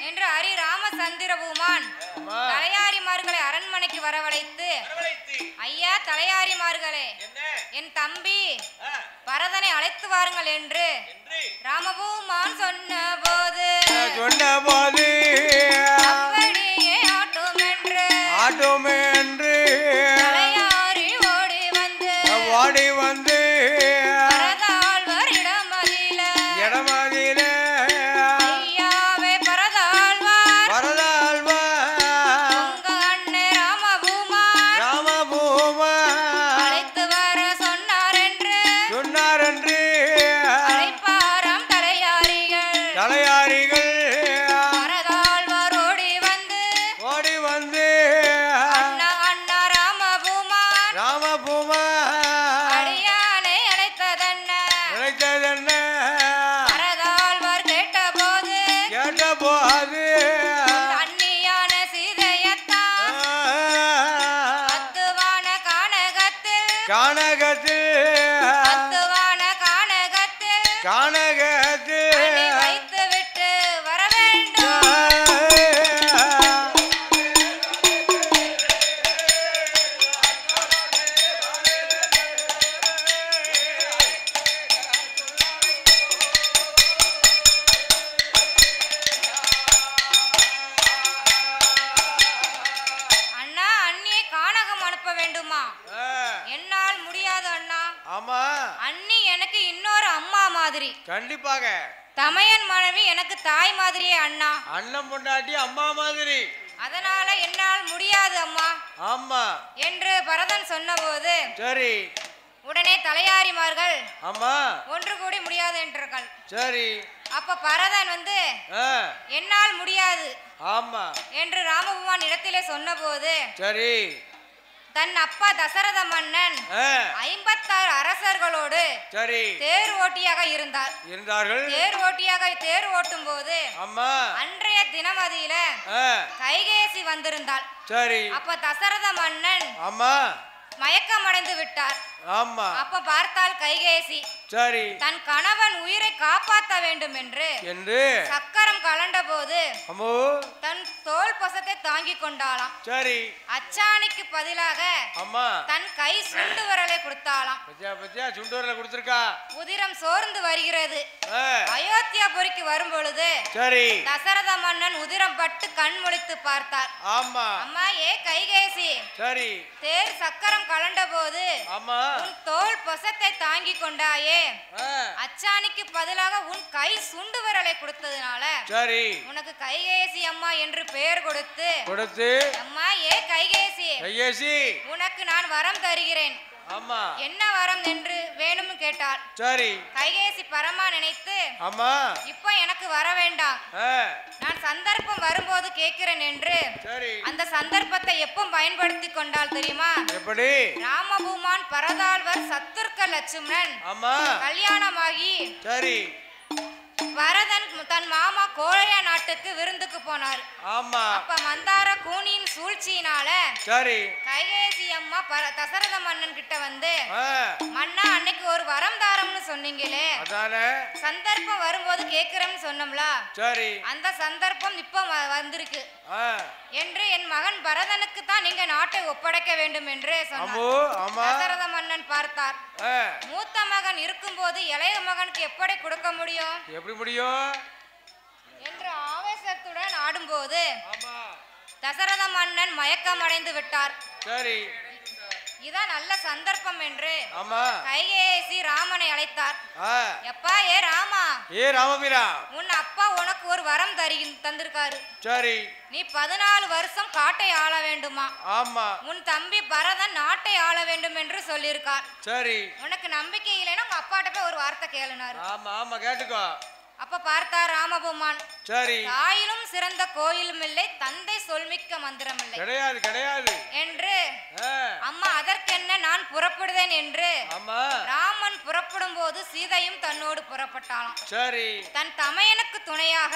என்று ஹரி ராமச்சந்திரபூமான்
அம்மா.
தலையாரிமார்களை அரண்மனைக்கு வரவழைத்து
வரவழைத்து
ஐயா தலையாரிமார்களே
என்ன
என் தம்பி
ஆ,
பரதனை அழைத்து வாருங்கள் என்று
என்று
ராமபூமான் சொன்ன போது
சொன்ன போது
அப்படியே ஆட்டும் என்று
ஆட்டும் என்று
தலையாரி ஓடி வந்து
ஓடி வந்து
பரதாழ்வாரிடம் அதில
இடமதில
ஐயாவே பரதாழ்வார்
வரதாழ்வா
உங்க அண்ணே ராமபூமான்
ராமபூமா
அழைத்து வர சொன்னார் என்று
சொன்னார் என்று
அழைப்பாரம் தலையாரிகள்
தலையாரிகள்
பரதாழ்வார் ஓடி வந்து
ஓடி வந்து
அண்ணா அண்ணா ராமபூமான்
ராமபூமா
அடியானை அழைத்ததென்ன
நினைத்ததென்ன
பரதாழ்வார் கேட்டபோது
கேட்ட போது
அந்நியான சீதையத்தான் அத்துவான கானகத்தில்
கானகத்தில்
அத்துவான கானகத்தில்
கானகத்தில்
அள்ளி வைத்து விட்டு வர வேண்டும் அண்ணா அண்ணியை கானகம் அனுப்ப வேண்டுமா என்னால் முடியாது அண்ணா
ஆமா
அண்ணி எனக்கு இன்னொரு அம்மா மாதிரி
கண்டிப்பாக
தமையன் மனைவி எனக்கு தாய் மாதிரியே அண்ணா
அண்ணன் பொண்டாட்டி அம்மா மாதிரி
அதனால என்னால் முடியாது அம்மா
ஆமா
என்று பரதன் சொன்னபோது
சரி
உடனே தலையாரிமார்கள்
ஆமா
ஒன்று கூடி முடியாது என்றார்கள்.
சரி
அப்ப பரதன் வந்து
ஆ,
என்னால் முடியாது
ஆமா
என்று ராமபுவான் இடத்திலே சொன்னபோது
சரி
தன் அப்பா தசரத மன்னன்
ஆ,
56 அரசர்களோடு
சரி
தேர் ஓட்டியாக இருந்தார்.
இருந்தார்கள்
தேர் ஓட்டும் போது
ஆமா
அன்றைய தினமதியில
ஆ,
கைகேசி வந்திருந்தாள்.
சரி
அப்ப தசரத மன்னன்
ஆமா
மயக்கமடைந்து விட்டார்.
ஆமா
அப்ப பார்த்தால் கைகேசி
சரி
தன் கணவன் உயிரை காப்பாற்ற வேண்டும் என்று
என்று
சக்கரம் கலண்ட போது
அம்மோ
தன் தோள் பசத்தை தாங்கிக் கொண்டாளாம்.
சரி
அச்சாணிக்கு பதிலாக
அம்மா
தன் கை சுண்டு விரலை கொடுத்தாளாம்.
பத்தியா பத்தியா சுண்டூர்ல கொடுத்துருக்கா
உதிரம் சோர்ந்து வருகிறது.
ஆ,
அயோத்தியாபுரிக்கு வரும் பொழுது
சரி
தசரத மன்னன் உதிரம் பட்டு கண் முழித்து பார்த்தார்.
ஆமா
அம்மா ஏ கைகேசி
சரி
தேர் சக்கரம் கலண்ட போது
ஆமா
உன் தோள் பொசத்தை தாங்கிக் கொண்டாயே,
ஆ,
அச்சாணிக்கு பதிலாக உன் கை சுண்டு விரலை கொடுத்ததுனால
சரி
உனக்கு கைகேசி அம்மா என்று பெயர் கொடுத்து
கொடுத்து
அம்மா ஏ கைகேசி
கையேசி
உனக்கு நான் வரம் தருகிறேன்,
ஆமா
என்ன வரம் என்று வேணும் கேட்டார்.
சரி
கைகேசி பரமா நினைத்து
ஆமா
இப்ப எனக்கு வர வேண்டாம்,
ஆ,
நான் சந்தர்ப்பம் வரும்போது கேட்கிறேன் என்று
சரி
அந்த சந்தர்ப்பத்தை எப்போ பயன்படுத்தி கொண்டால் தெரியுமா?
எப்படி
ராமபூமான் பரதாழ்வர் சத்துர்க்க லட்சுமணன்
ஆமா
கல்யாணமாகி
சரி
பரதன் தன் மாமா கோழைய நாட்டுக்கு விருந்துக்கு போனார்.
ஆமா
அப்ப மந்தார கூனியின் சூழ்ச்சியினால
சரி
கைகேசி அம்மா தசரத மன்னன் கிட்ட வந்து
ஆ,
மன்னா அன்னைக்கு ஒரு வரம் தாரம்னு சொன்னீங்களே,
அதானே
சந்தர்ப்பம் வரும்போது கேட்கிறேன்னு சொன்னோம்ல,
சரி
அந்த சந்தர்ப்பம் இப்ப வந்திருக்கு
ஆ,
என்று என் மகன் பரதனுக்கு தான் நீங்க நாட்டை ஒப்படைக்க வேண்டும் என்று
அம்மோ
சொன்னார்.
ஆமா
தசரத மன்னன் பார்த்தார்.
ஆ,
மூத்த மகன் இருக்கும்போது இளைய மகனுக்கு எப்படி கொடுக்க முடியும்
எப்படி முடியும்
என்று ஆவேசத்துடன் ஆடும்போது
ஆமா
தசரத மன்னன் மயக்கமடைந்து விட்டார்.
சரி
இதான் நல்ல சந்தர்ப்பம் என்று
ஆமா
கைகேசி ராமனை அழைத்தார்.
ஆ,
எப்பா ஏ ராமா,
ஏ ராமபீரா
உன் அப்பா உனக்கு ஒரு வரம் தந்திருக்காரு.
சரி
நீ 14 வருஷம் காட்டை ஆள வேண்டுமா,
ஆமா
உன் தம்பி பரதன் நாட்டை ஆள வேண்டும் என்று சொல்லியிருக்கார்.
சரி
உனக்கு நம்பிக்கை இல்லைன்னா உங்க அப்பாட்ட போய் ஒரு வார்த்தை கேளுனாரு.
ஆமா ஆமா கேட்டுக்கோ
அப்ப பார்த்தார் ராமபெருமான்.
சரி.
தாயிலும் சிறந்த கோயிலும் இல்லை, தந்தை சொல்மிக்க மந்திரம் இல்லை.
கிடையாது கிடையாது
என்று அம்மா அதற்கென்ன நான் புறப்படுவேன் என்று ராமன் புறப்படும் போது சீதையும் தன்னோடு புறப்பட்டாளாம்.
சரி.
தன் தமையனுக்கு துணையாக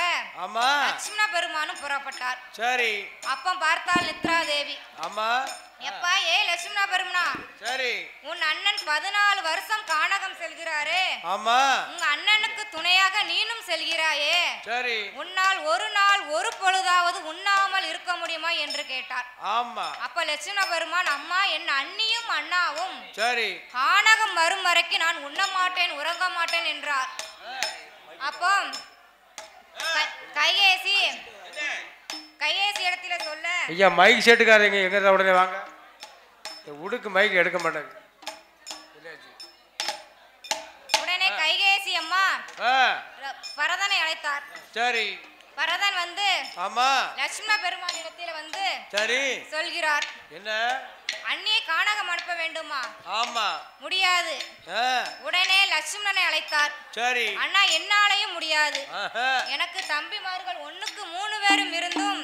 லட்சுமண பெருமானும் புறப்பட்டார்.
சரி.
அப்ப பார்த்தால் நித்ரா தேவி.
ஆமா.
எப்பா ஏ லட்சுமண பெருமனா,
சரி,
உன் அண்ணன் 14 வருஷம் கானகம் செல்கிறாரே.
ஆமா.
உங்க அண்ணனுக்கு துணையாக நீனும் செல்கிறாயே.
சரி.
உன்னால் ஒரு நாள் ஒரு பொழுதாவது உண்ணாமல் இருக்க முடியுமா என்று கேட்டார்.
ஆமா.
அப்ப லட்சுமண பெருமான், அம்மா என் அண்ணியும் அண்ணாவும்
சரி
கானகம் வரும் வரைக்கும் நான் உண்ண மாட்டேன் உறங்க மாட்டேன் என்றார். அப்போ கையேசி இடத்துல சொல்ல,
ஐயா மைக் செட்டுக்காரங்க எங்க உடனே வாங்க, உடுக்கு மைக் எடுக்க மாட்டாங்க.
உடனே கைகேசி அம்மா பரதனை அழைத்தார்.
சரி.
பரதன் வந்து
ஆமா
லட்சுமண பெருமான் இடத்துல வந்து
சரி
சொல்கிறார்,
என்ன
அண்ணியை கானகம் அனுப்ப வேண்டுமா?
ஆமா.
முடியாது. உடனே லட்சுமணனை அழைத்தார்.
சரி.
அண்ணா என்னாலையும் முடியாது, எனக்கு தம்பிமார்கள் 1க்கு 3 பேரும் இருந்தும்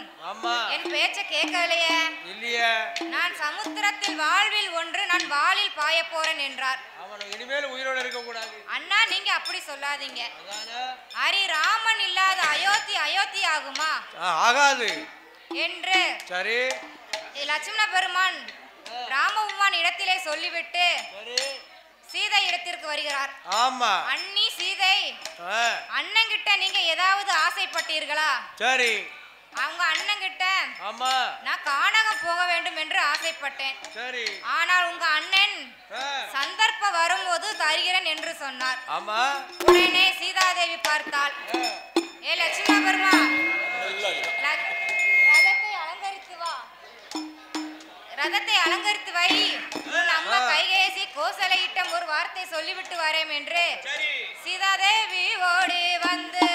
என் பேச்ச கேட்கலையே.
இல்லையே.
நான் சமுத்திரத்தில் வாழ்வில் ஒன்று, நான் வாளில் பாய போறேன் என்றார்.
இனிமேல் உயிரோட இருக்க கூடாது.
அண்ணா நீங்க அப்படி சொல்லாதீங்க. ஹரி ராமன் இல்லாத அயோத்தி ஆகுமா?
ஆகாது
என்று
சரி
லட்சுமண பெருமான் ராமபெருமான் இடத்திலே சொல்லிவிட்டு சீதை இடத்திற்கு வருகிறார்.
ஆமா.
அண்ணி சீதை, அண்ணன் கிட்ட நீங்க ஏதாவது ஆசைப்பட்டீர்களா?
சரி.
அவங்க அண்ணன் கிட்ட
ஆமா
நான் கானகம் போக வேண்டும் என்று ஆசைப்பட்டேன்.
சரி.
ஆனால் உங்க அண்ணன் சந்தர்ப்பம் வரும்போது தருகிறேன் என்று சொன்னார்.
ஆமா.
உடனே சீதாதேவி பார்த்தாள். ஏ லட்சுமண பெருமா, ரதத்தை அலங்கரித்து வை. உன் அம்மா கைகேசி கோசலையிட்டம் ஒரு வார்த்தை சொல்லிவிட்டு வரேன் என்று சீதாதேவி ஓடி வந்து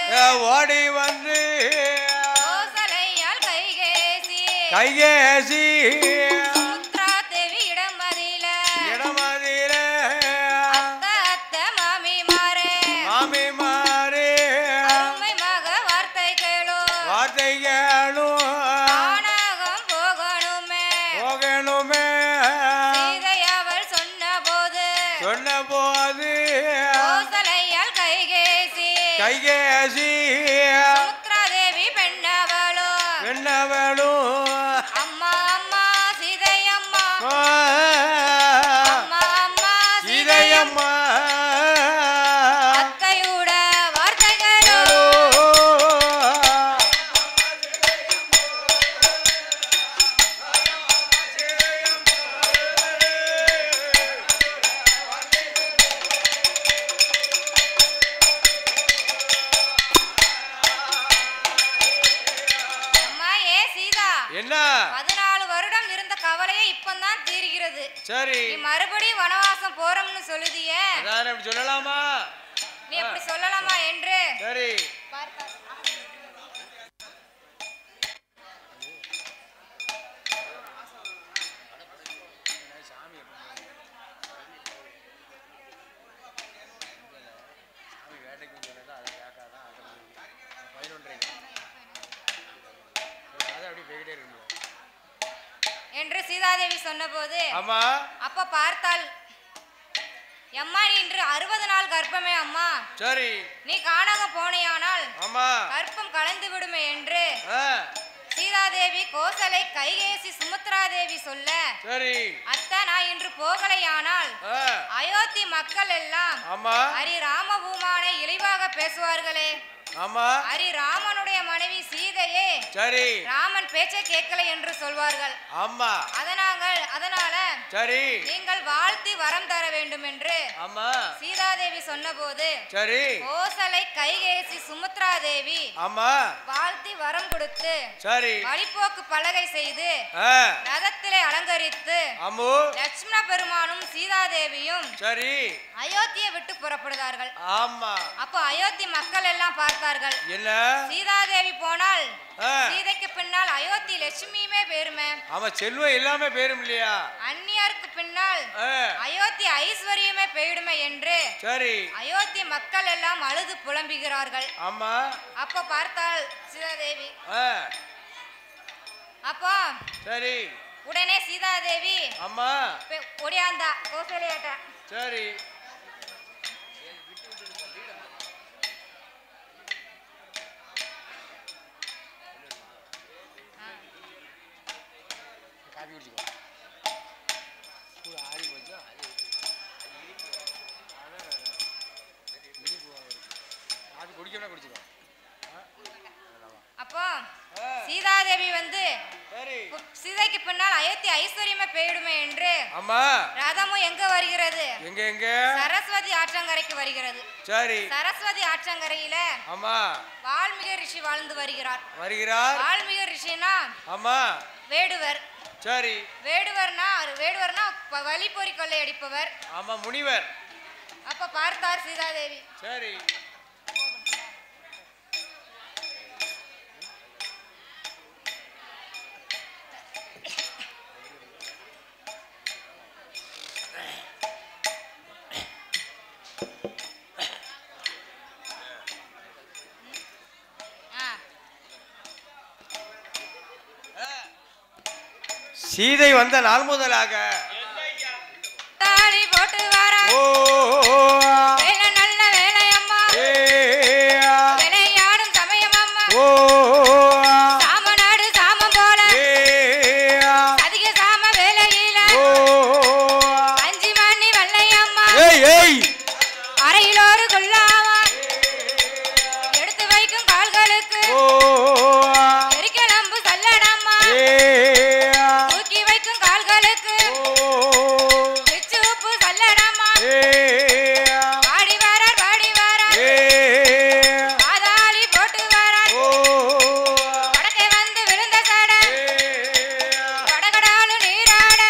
கோசலையால் கைகேசி சுமித்ரா தேவி இடமதில அத்த மாமிமாரே அருமை மக வார்த்தை கேளோ
கைகேசி
சுமித்ரா தேவி பெண்ணவளோ அம்மா அம்மா சீதையம்மா அம்மா சீதையம்மா அத்தையோட வார்த்தைகளோ
என்ன
14 வருடம் இருந்த கவலையே இப்பதான் தீர்கிறது.
சரி.
நீ மறுபடியும் வனவாசம் போறோம்னு சொல்லுதியே,
அதான் அப்படி சொல்லலாமா?
நீ அப்படி சொல்லலாமா என்று
சரி
என்று சீதாதேவி சொன்னபோது
அம்மா
அப்ப பார்த்தாள், அம்மா நீ இன்று 60 நாள் கர்ப்பமே அம்மா.
சரி.
நீ கானகம் போனையானால்
அம்மா
கர்ப்பம் கலந்து விடுமே என்று சீதாதேவி கோசலை கைகேசி சுமித்ரா தேவி சொல்ல, சரி அத்தை நான் இன்று போகலையானால் அயோத்தி மக்கள் எல்லாம் ஹரி ராமபூமானை இழிவாக பேசுவார்களே.
ஆமா.
ஹரி ராமனுடைய மனைவி சீதையே
சரி
ராமன் பேச்சை கேட்கல என்று சொல்வார்கள்.
ஆமா.
அதனால சரி நீங்கள் வாழ்த்தி வரம் தர வேண்டும் என்று ஆமா சீதாதேவி சொன்னபோது சரி கோசலை கைகேசி சுமித்ரா தேவி ஆமா வாழ்த்தி வரம் கொடுத்து சரி வழிபோக்கு பலகை செய்து ரதத்திலே அலங்கரித்து அம்மு லட்சுமண பெருமானும் சீதாதேவியும் சரி அயோத்தியை விட்டு புறப்படுகிறார்கள். ஆமா. அப்போ அயோத்தி மக்கள் எல்லாம் பார்த்தார்கள், என்ன சீதாதேவி போனால் சீதைக்கு பின்னால் அயோத்தி லட்சுமியுமே பேருமே. ஆமா செல்வம் எல்லாமே பேரும் இல்லையா? அந்நிய ராமனையாருக்கு பின்னால் அயோத்தி ஐஸ்வர்யமே போயிடுமே என்று
சரி
அயோத்தி மக்கள் எல்லாம் அழுது புலம்புகிறார்கள்.
ஆமா
அப்ப பார்த்தாள் சீதாதேவி. அப்போ
சரி
உடனே சீதாதேவி
ஆமா
ஒடியாந்தா கோசலையாட்ட.
சரி காபி குடிச்சுக்கோ ஆறி போச்சா காபி குடிக்கணும் குடிச்சுக்கோ.
அப்போ சீதாதேவி வந்து
சரி
சீதைக்கு பின்னால் அயோத்தி ஐஸ்வர்யமே போயிடுமே என்று
ஆமா
ரதமும் எங்க வருகிறது?
எங்க எங்க
சரஸ்வதி ஆற்றங்கரைக்கு வருகிறது.
சரி
சரஸ்வதி ஆற்றங்கரையில
ஆமா
வால்மீகி ரிஷி வாழ்ந்து வருகிறார். வால்மீகி ரிஷினா
ஆமா
வேடுவர்.
சரி
வேடுவர்னா வழிப்பொறி கொள்ளை அடிப்பவர்.
ஆமா முனிவர்.
அப்ப பார்த்தார் சீதாதேவி.
சரி சீதை வந்த நாள் முதலாக
தாலி போட்டு வாரா. வேலை நல்ல வேலை அம்மா. விளையாடும் சமயம் அம்மா. சாமநாடு சாமம் போல அதிக சாம வேலையில 5 மணி வெள்ளை அம்மா. அறையில் ஒரு குள்ளாவா எடுத்து வைக்கும் கால்களுக்கு எரிக்கலம்பு சல்லடம்மா. தூக்கி வைக்கும் கால்களுக்கு பிச்சு உப்பு சல்லடம்மா. பாடி வரார் பாதாளி போட்டு வரார். வடக்கே வந்து விழுந்த சட வடகடாலு நீராட.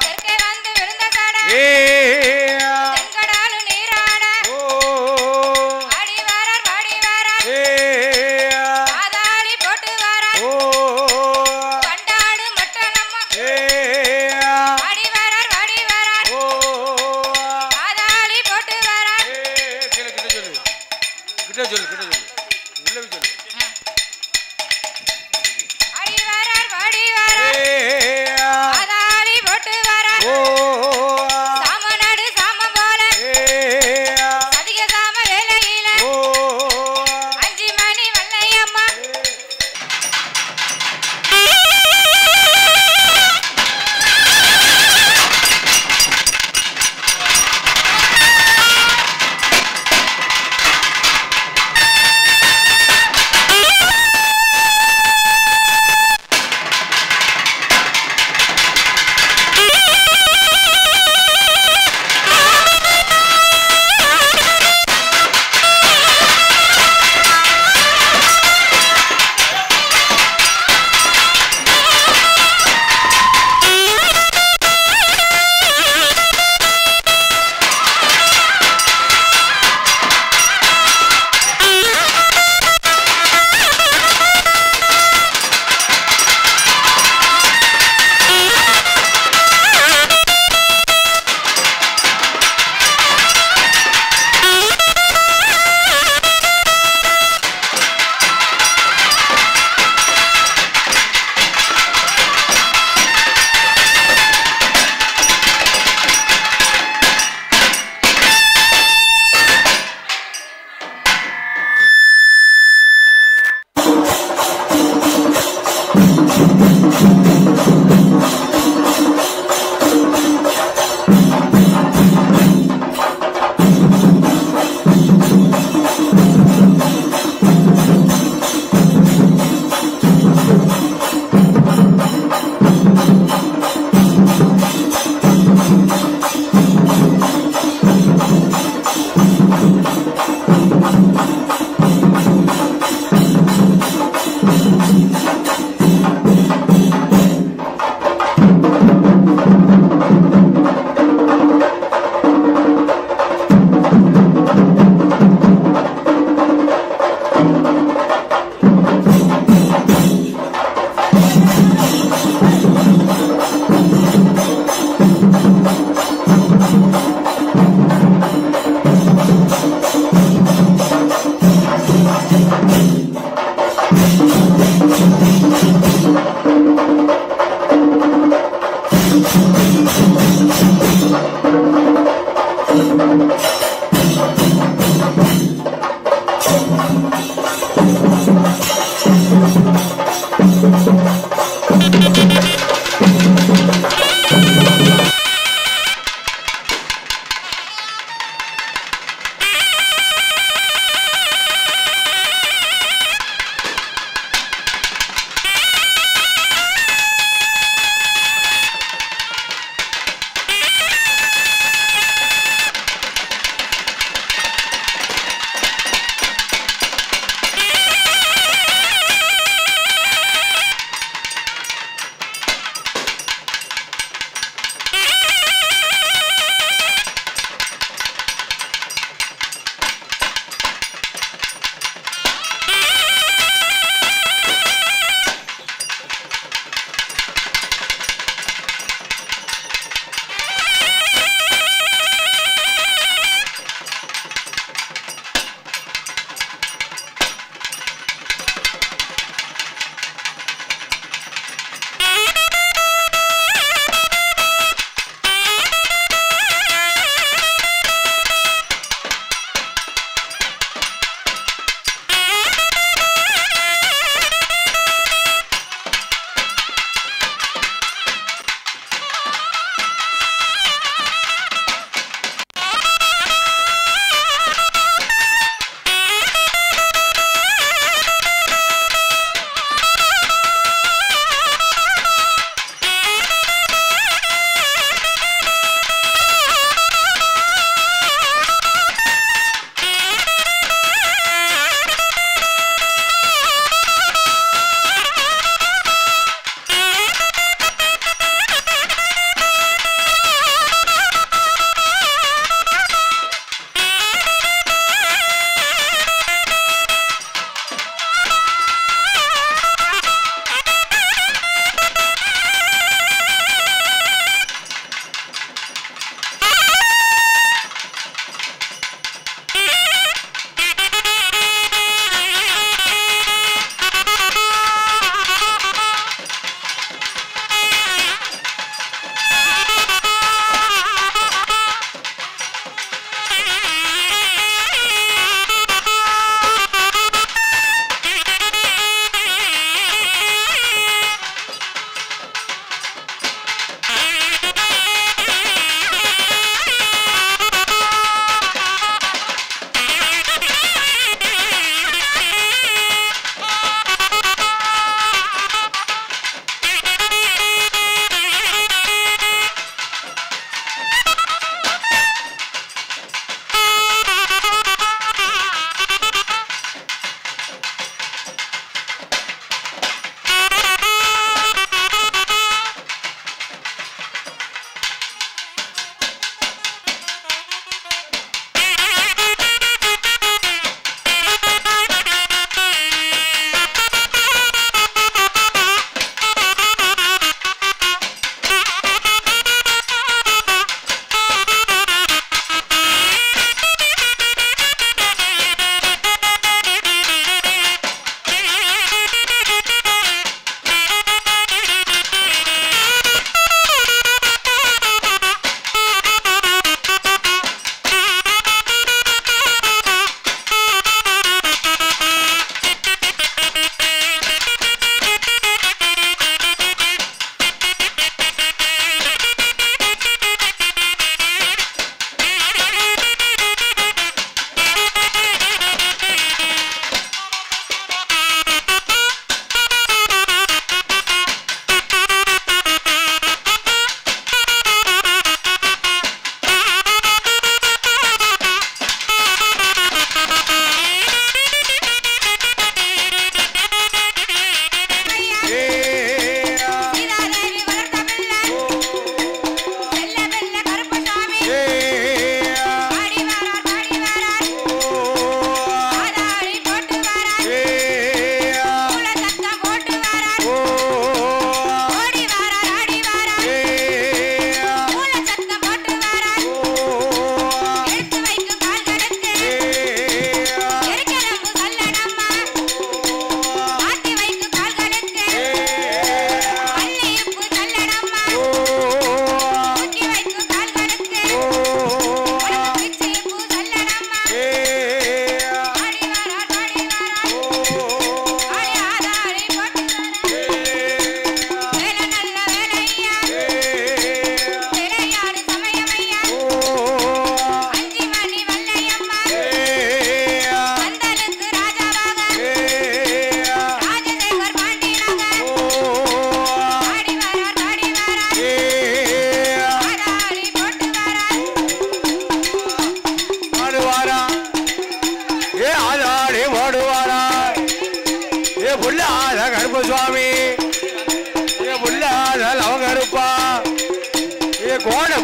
தெற்கே வந்து விழுந்த சட தென்கடாலு நீராட. பாடி வரார் பாதாளி போட்டு வரார். கண்டாடு மொட்டனம்மா. பாடி வரார் பாதாளி போட்டு வரார்.
கிட்ட சொல்லு உள்ள சொல்லு.
பாடி வரார் பாதாளி போட்டு வரார். சாமநாடு சாமம் போல அதிக சாம வேலையில 5 மணி வெள்ளையம்மா.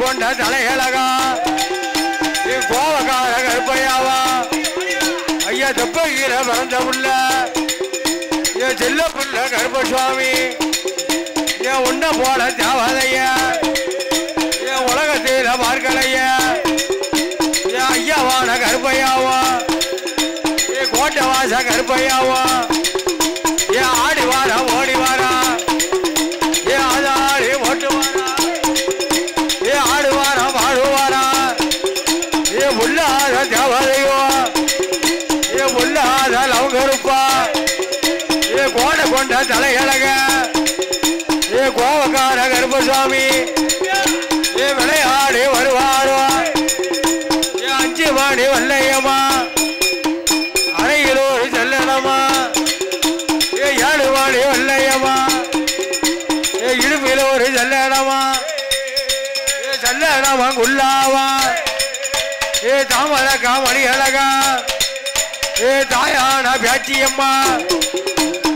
கொண்ட தலையழகா கோவக்கார கருப்பையாவா ஐயா தெப்பகீர பிறந்த புள்ள என் செல்ல புள்ள கருப்பசுவாமி என் உண்ட போல தேவாதைய என் உலகத்தில பார்க்கலைய என் ஐயாவான கருப்பையாவா என் கோட்டை வாச கருப்பையாவா என் ஆடி வாரா ஓடி வாரா என் ஆதாடி ஓட்டு வாரா என் ஆடுவாரா பாடுவாரா என் உள்ளாத தேவாதையோ என் உள்ளாத லவங்கருப்பா என் கோடை கொண்ட தலையழக என் கோவக்கார கருப்பசாமி என் விளையாடி வருவாரோ என் 5 மாடி வல்லையம்மா அறையிலோடு செல்லணமா என் 7 மாடி வல்லையம்மா என் இடுப்பிலோடு செல்லணமா என் செல்லணமா குல்லாவா ஏ தாமரக்கா மணி அழகா ஏ தாயான பேச்சியம்மா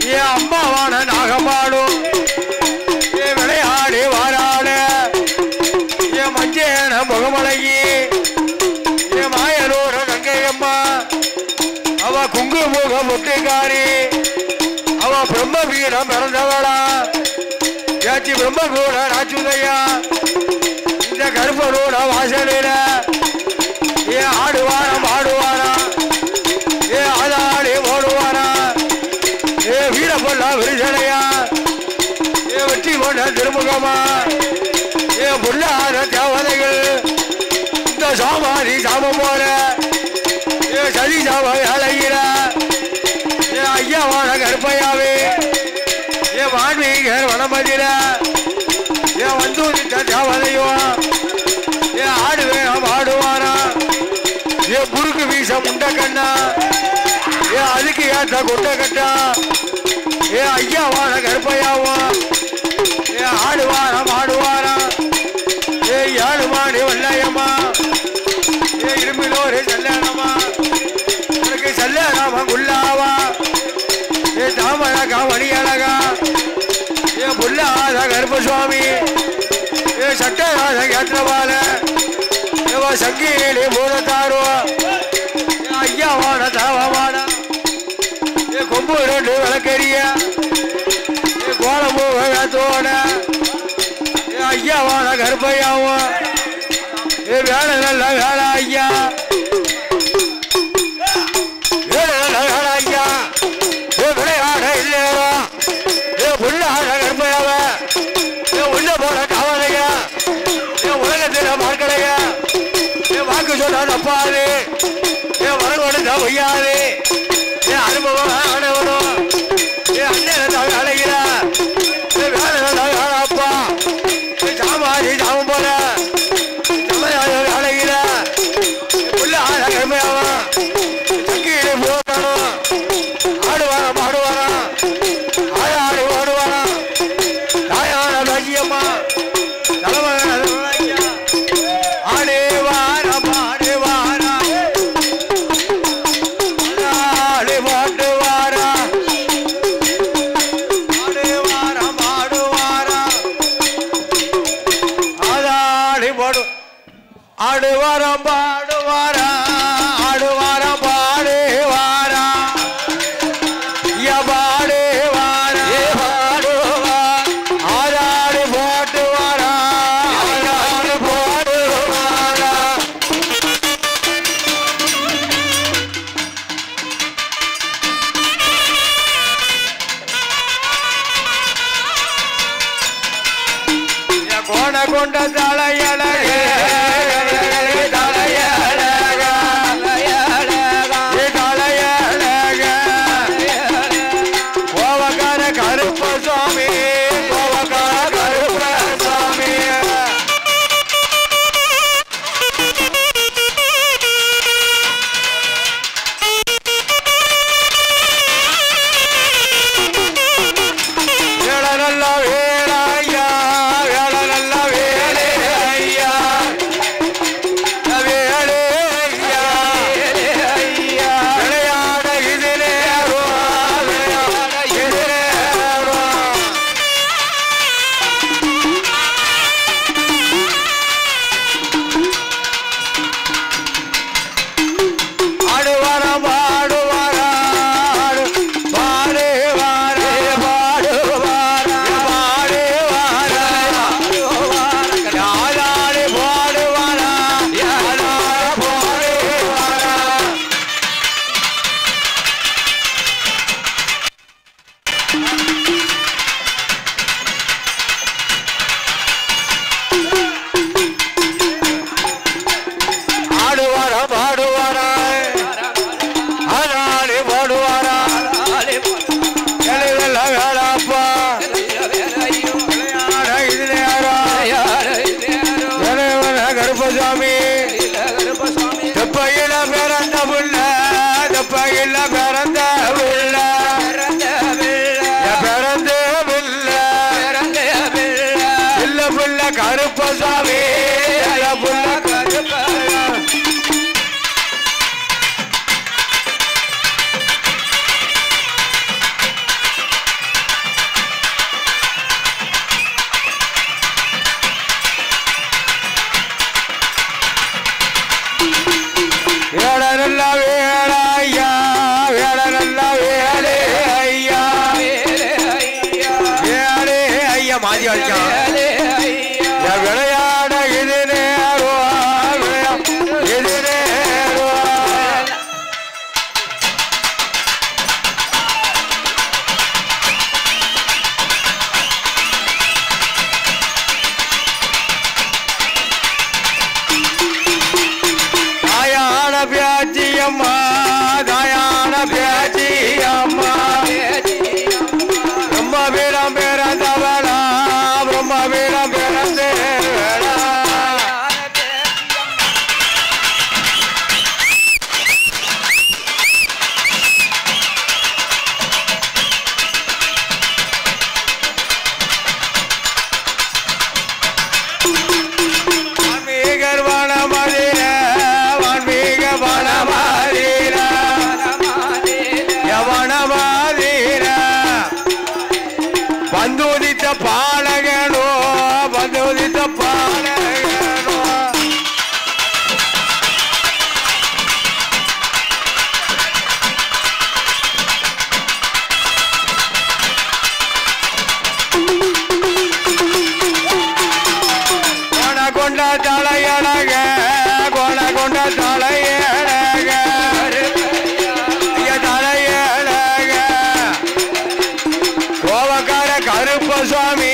ஏ அம்மாவான நாகம்பாடும் ஏ விளையாடி வாராடு ஏ மஞ்சேன முகமலகி ஏ மாயலூர கங்கையம்மா அவ குங்குமுக முட்டுக்காரி அவ பிரம்ம வீரம் பிறந்தவளா ஏச்சி பிரம்ம கூட ராஜுதையா இந்த கருப்பரோட வாசலில ஏ ஆடுவாரம் ஆடுவாரா ஏ ஆதாடி ஓடுவாரா ஏ வீரப்பொல்லா விரிசலையா ஏ வெற்றி கொண்ட திருமுகமா ஏ புல்லாத தேவதைகள் இந்த சாமாரி சாமம் போல ஏ சதி சாம அழகிற ஏ ஐயாவான கருப்பையாவே ஏ வான்மீகர் வனமதிர ஏ வந்து தேவதையோ ஏ ஆடுவேன் ஆடுவாரா ஏ புருக்கு வீச முண்ட கண்ணா ஏ அதுக்கு ஏத்த கொண்ட கட்டா ஏ ஐயாவான கருப்பையாவா ஏ ஆடுவாரம் ஆடுவாரா ஏ 7 மாடி வல்லையம்மா ஏ இரும்பிலோரு செல்லணமா உனக்கு செல்லணமா குல்லாவா ஏ தாமரக்கா மணி அழகா ஏ புல்லாத கருப்பசுவாமி ஏ சட்டராத கேத்திரவால ஏவா சங்கீலி மூலத்தாரோ ஏ ஐயாவான தாவமான ஏ கொம்பு 2 விளக்கரிய ஏ கோலமூக வேத்தோட ஏ ஐயாவான கருப்பையாவோ ஏ வேலை நல்ல வேலை ஐயா வேலை நல்ல வேலை ஐயா ஏ விளையாட இல்லையோ ஏ புல்லாத கருப்பையாவ ஏ உள்ள போற காவலையா ஏ உலகத்தில் பார்க்கலையா ஏ வாக்கு சொன்ன தப்பாது ஏ வரகொடுத்த பொய்யாது ஏ அனுபவம் ஆனவனும் ஏ அண்ணன் அழகிற ஏ வேலை அப்பா ஏ சாமாரி சாமம் போல அழகிற உள்ள ஆட கருமையாவா சங்கீடு போகணும் ஆடுவாராம் ஆடுவாராம் ஆடு ஓடுவாராம் தாயான பாஜியம்மா தலைமகன் ஆடே வாரம் ஆடு வாரா ஆடு போட்டு வாரா ஆடு வாரம் ஆடு வாரா ஆடாடி போடு ஆடு வாரம் பாடு வாரா ஆடு வாரம் பாடு வாரா யா பாடு வாரா பாடு வா ஆடாடி போட்டு வாரா ஆடாடி போட்டு வாரா யா கோண கொண்ட தலையழகே கருப்பசாமி கருப்பசாமி வேலை நல்ல வேலையா வேலை நல்ல வேலை ஐயா வேலை ஐயா வேலை நல்ல வேலை ஐயா வேலை ஐயா மாதி அடிச்சான் விளையாட இது நேரம் இது நேரம் தாயான பேச்சி அம்மா தாயான பேச்சி அம்மா ரொம்ப வீரம் பிறந்தவளா ரொம்ப வீரம் பிறந்தவளா வான்மீகர் வனமதிர வான்மீக வனமதிர வனமதிர பந்துதித்த பாலகனோ பந்துதித்த பாலகனோ கொண்ட தலையழக கொண்ட தலையழக தலையழக கோவக்கார கருப்ப சுவாமி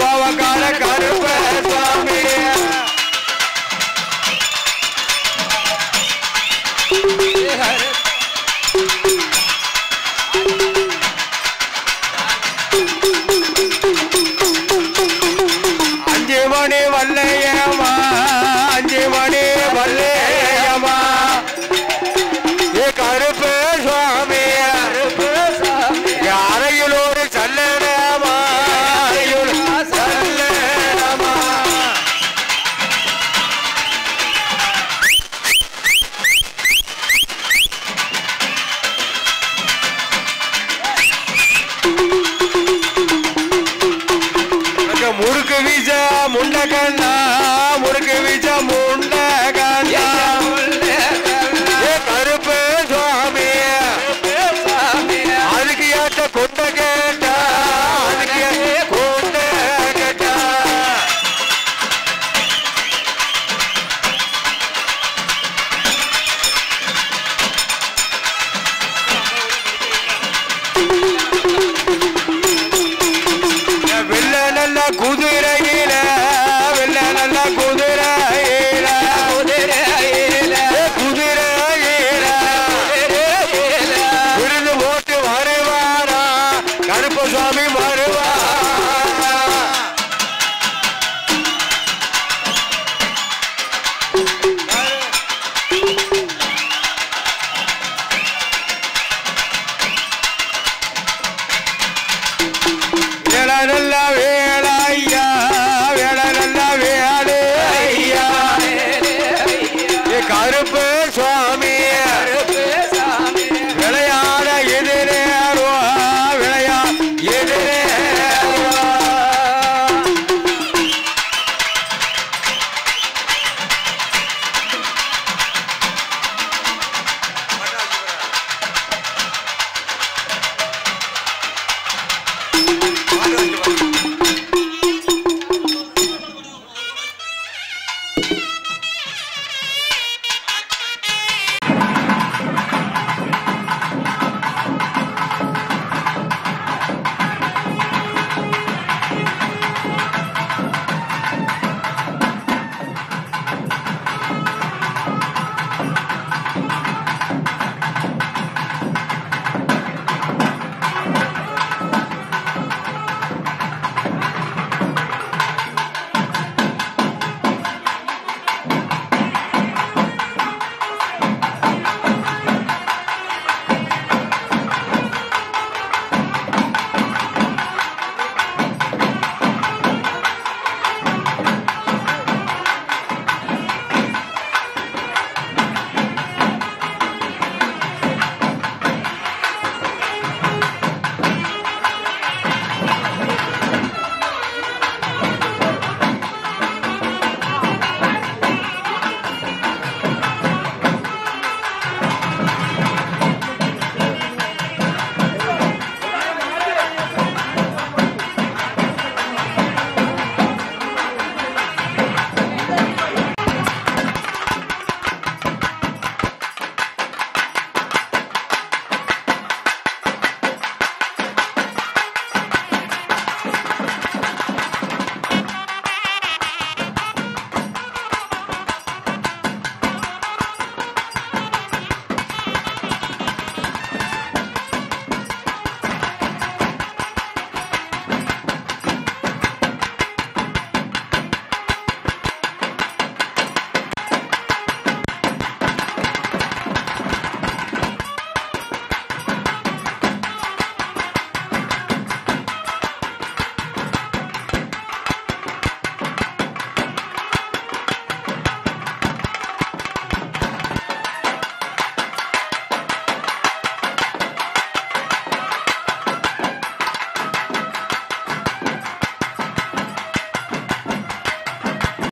கோவக்கார கருப்ப சுவாமி அஞ்சு மணி வல்லையம்மா அஞ்சு மணி வல்லையம்மா கருப்பு சுவாமி கருப்பு சுவாமி அறையில் ஒரு சல்லடமா அறையில் சல்லடமா முறுக்கு வீச முண்டக்கண்ணா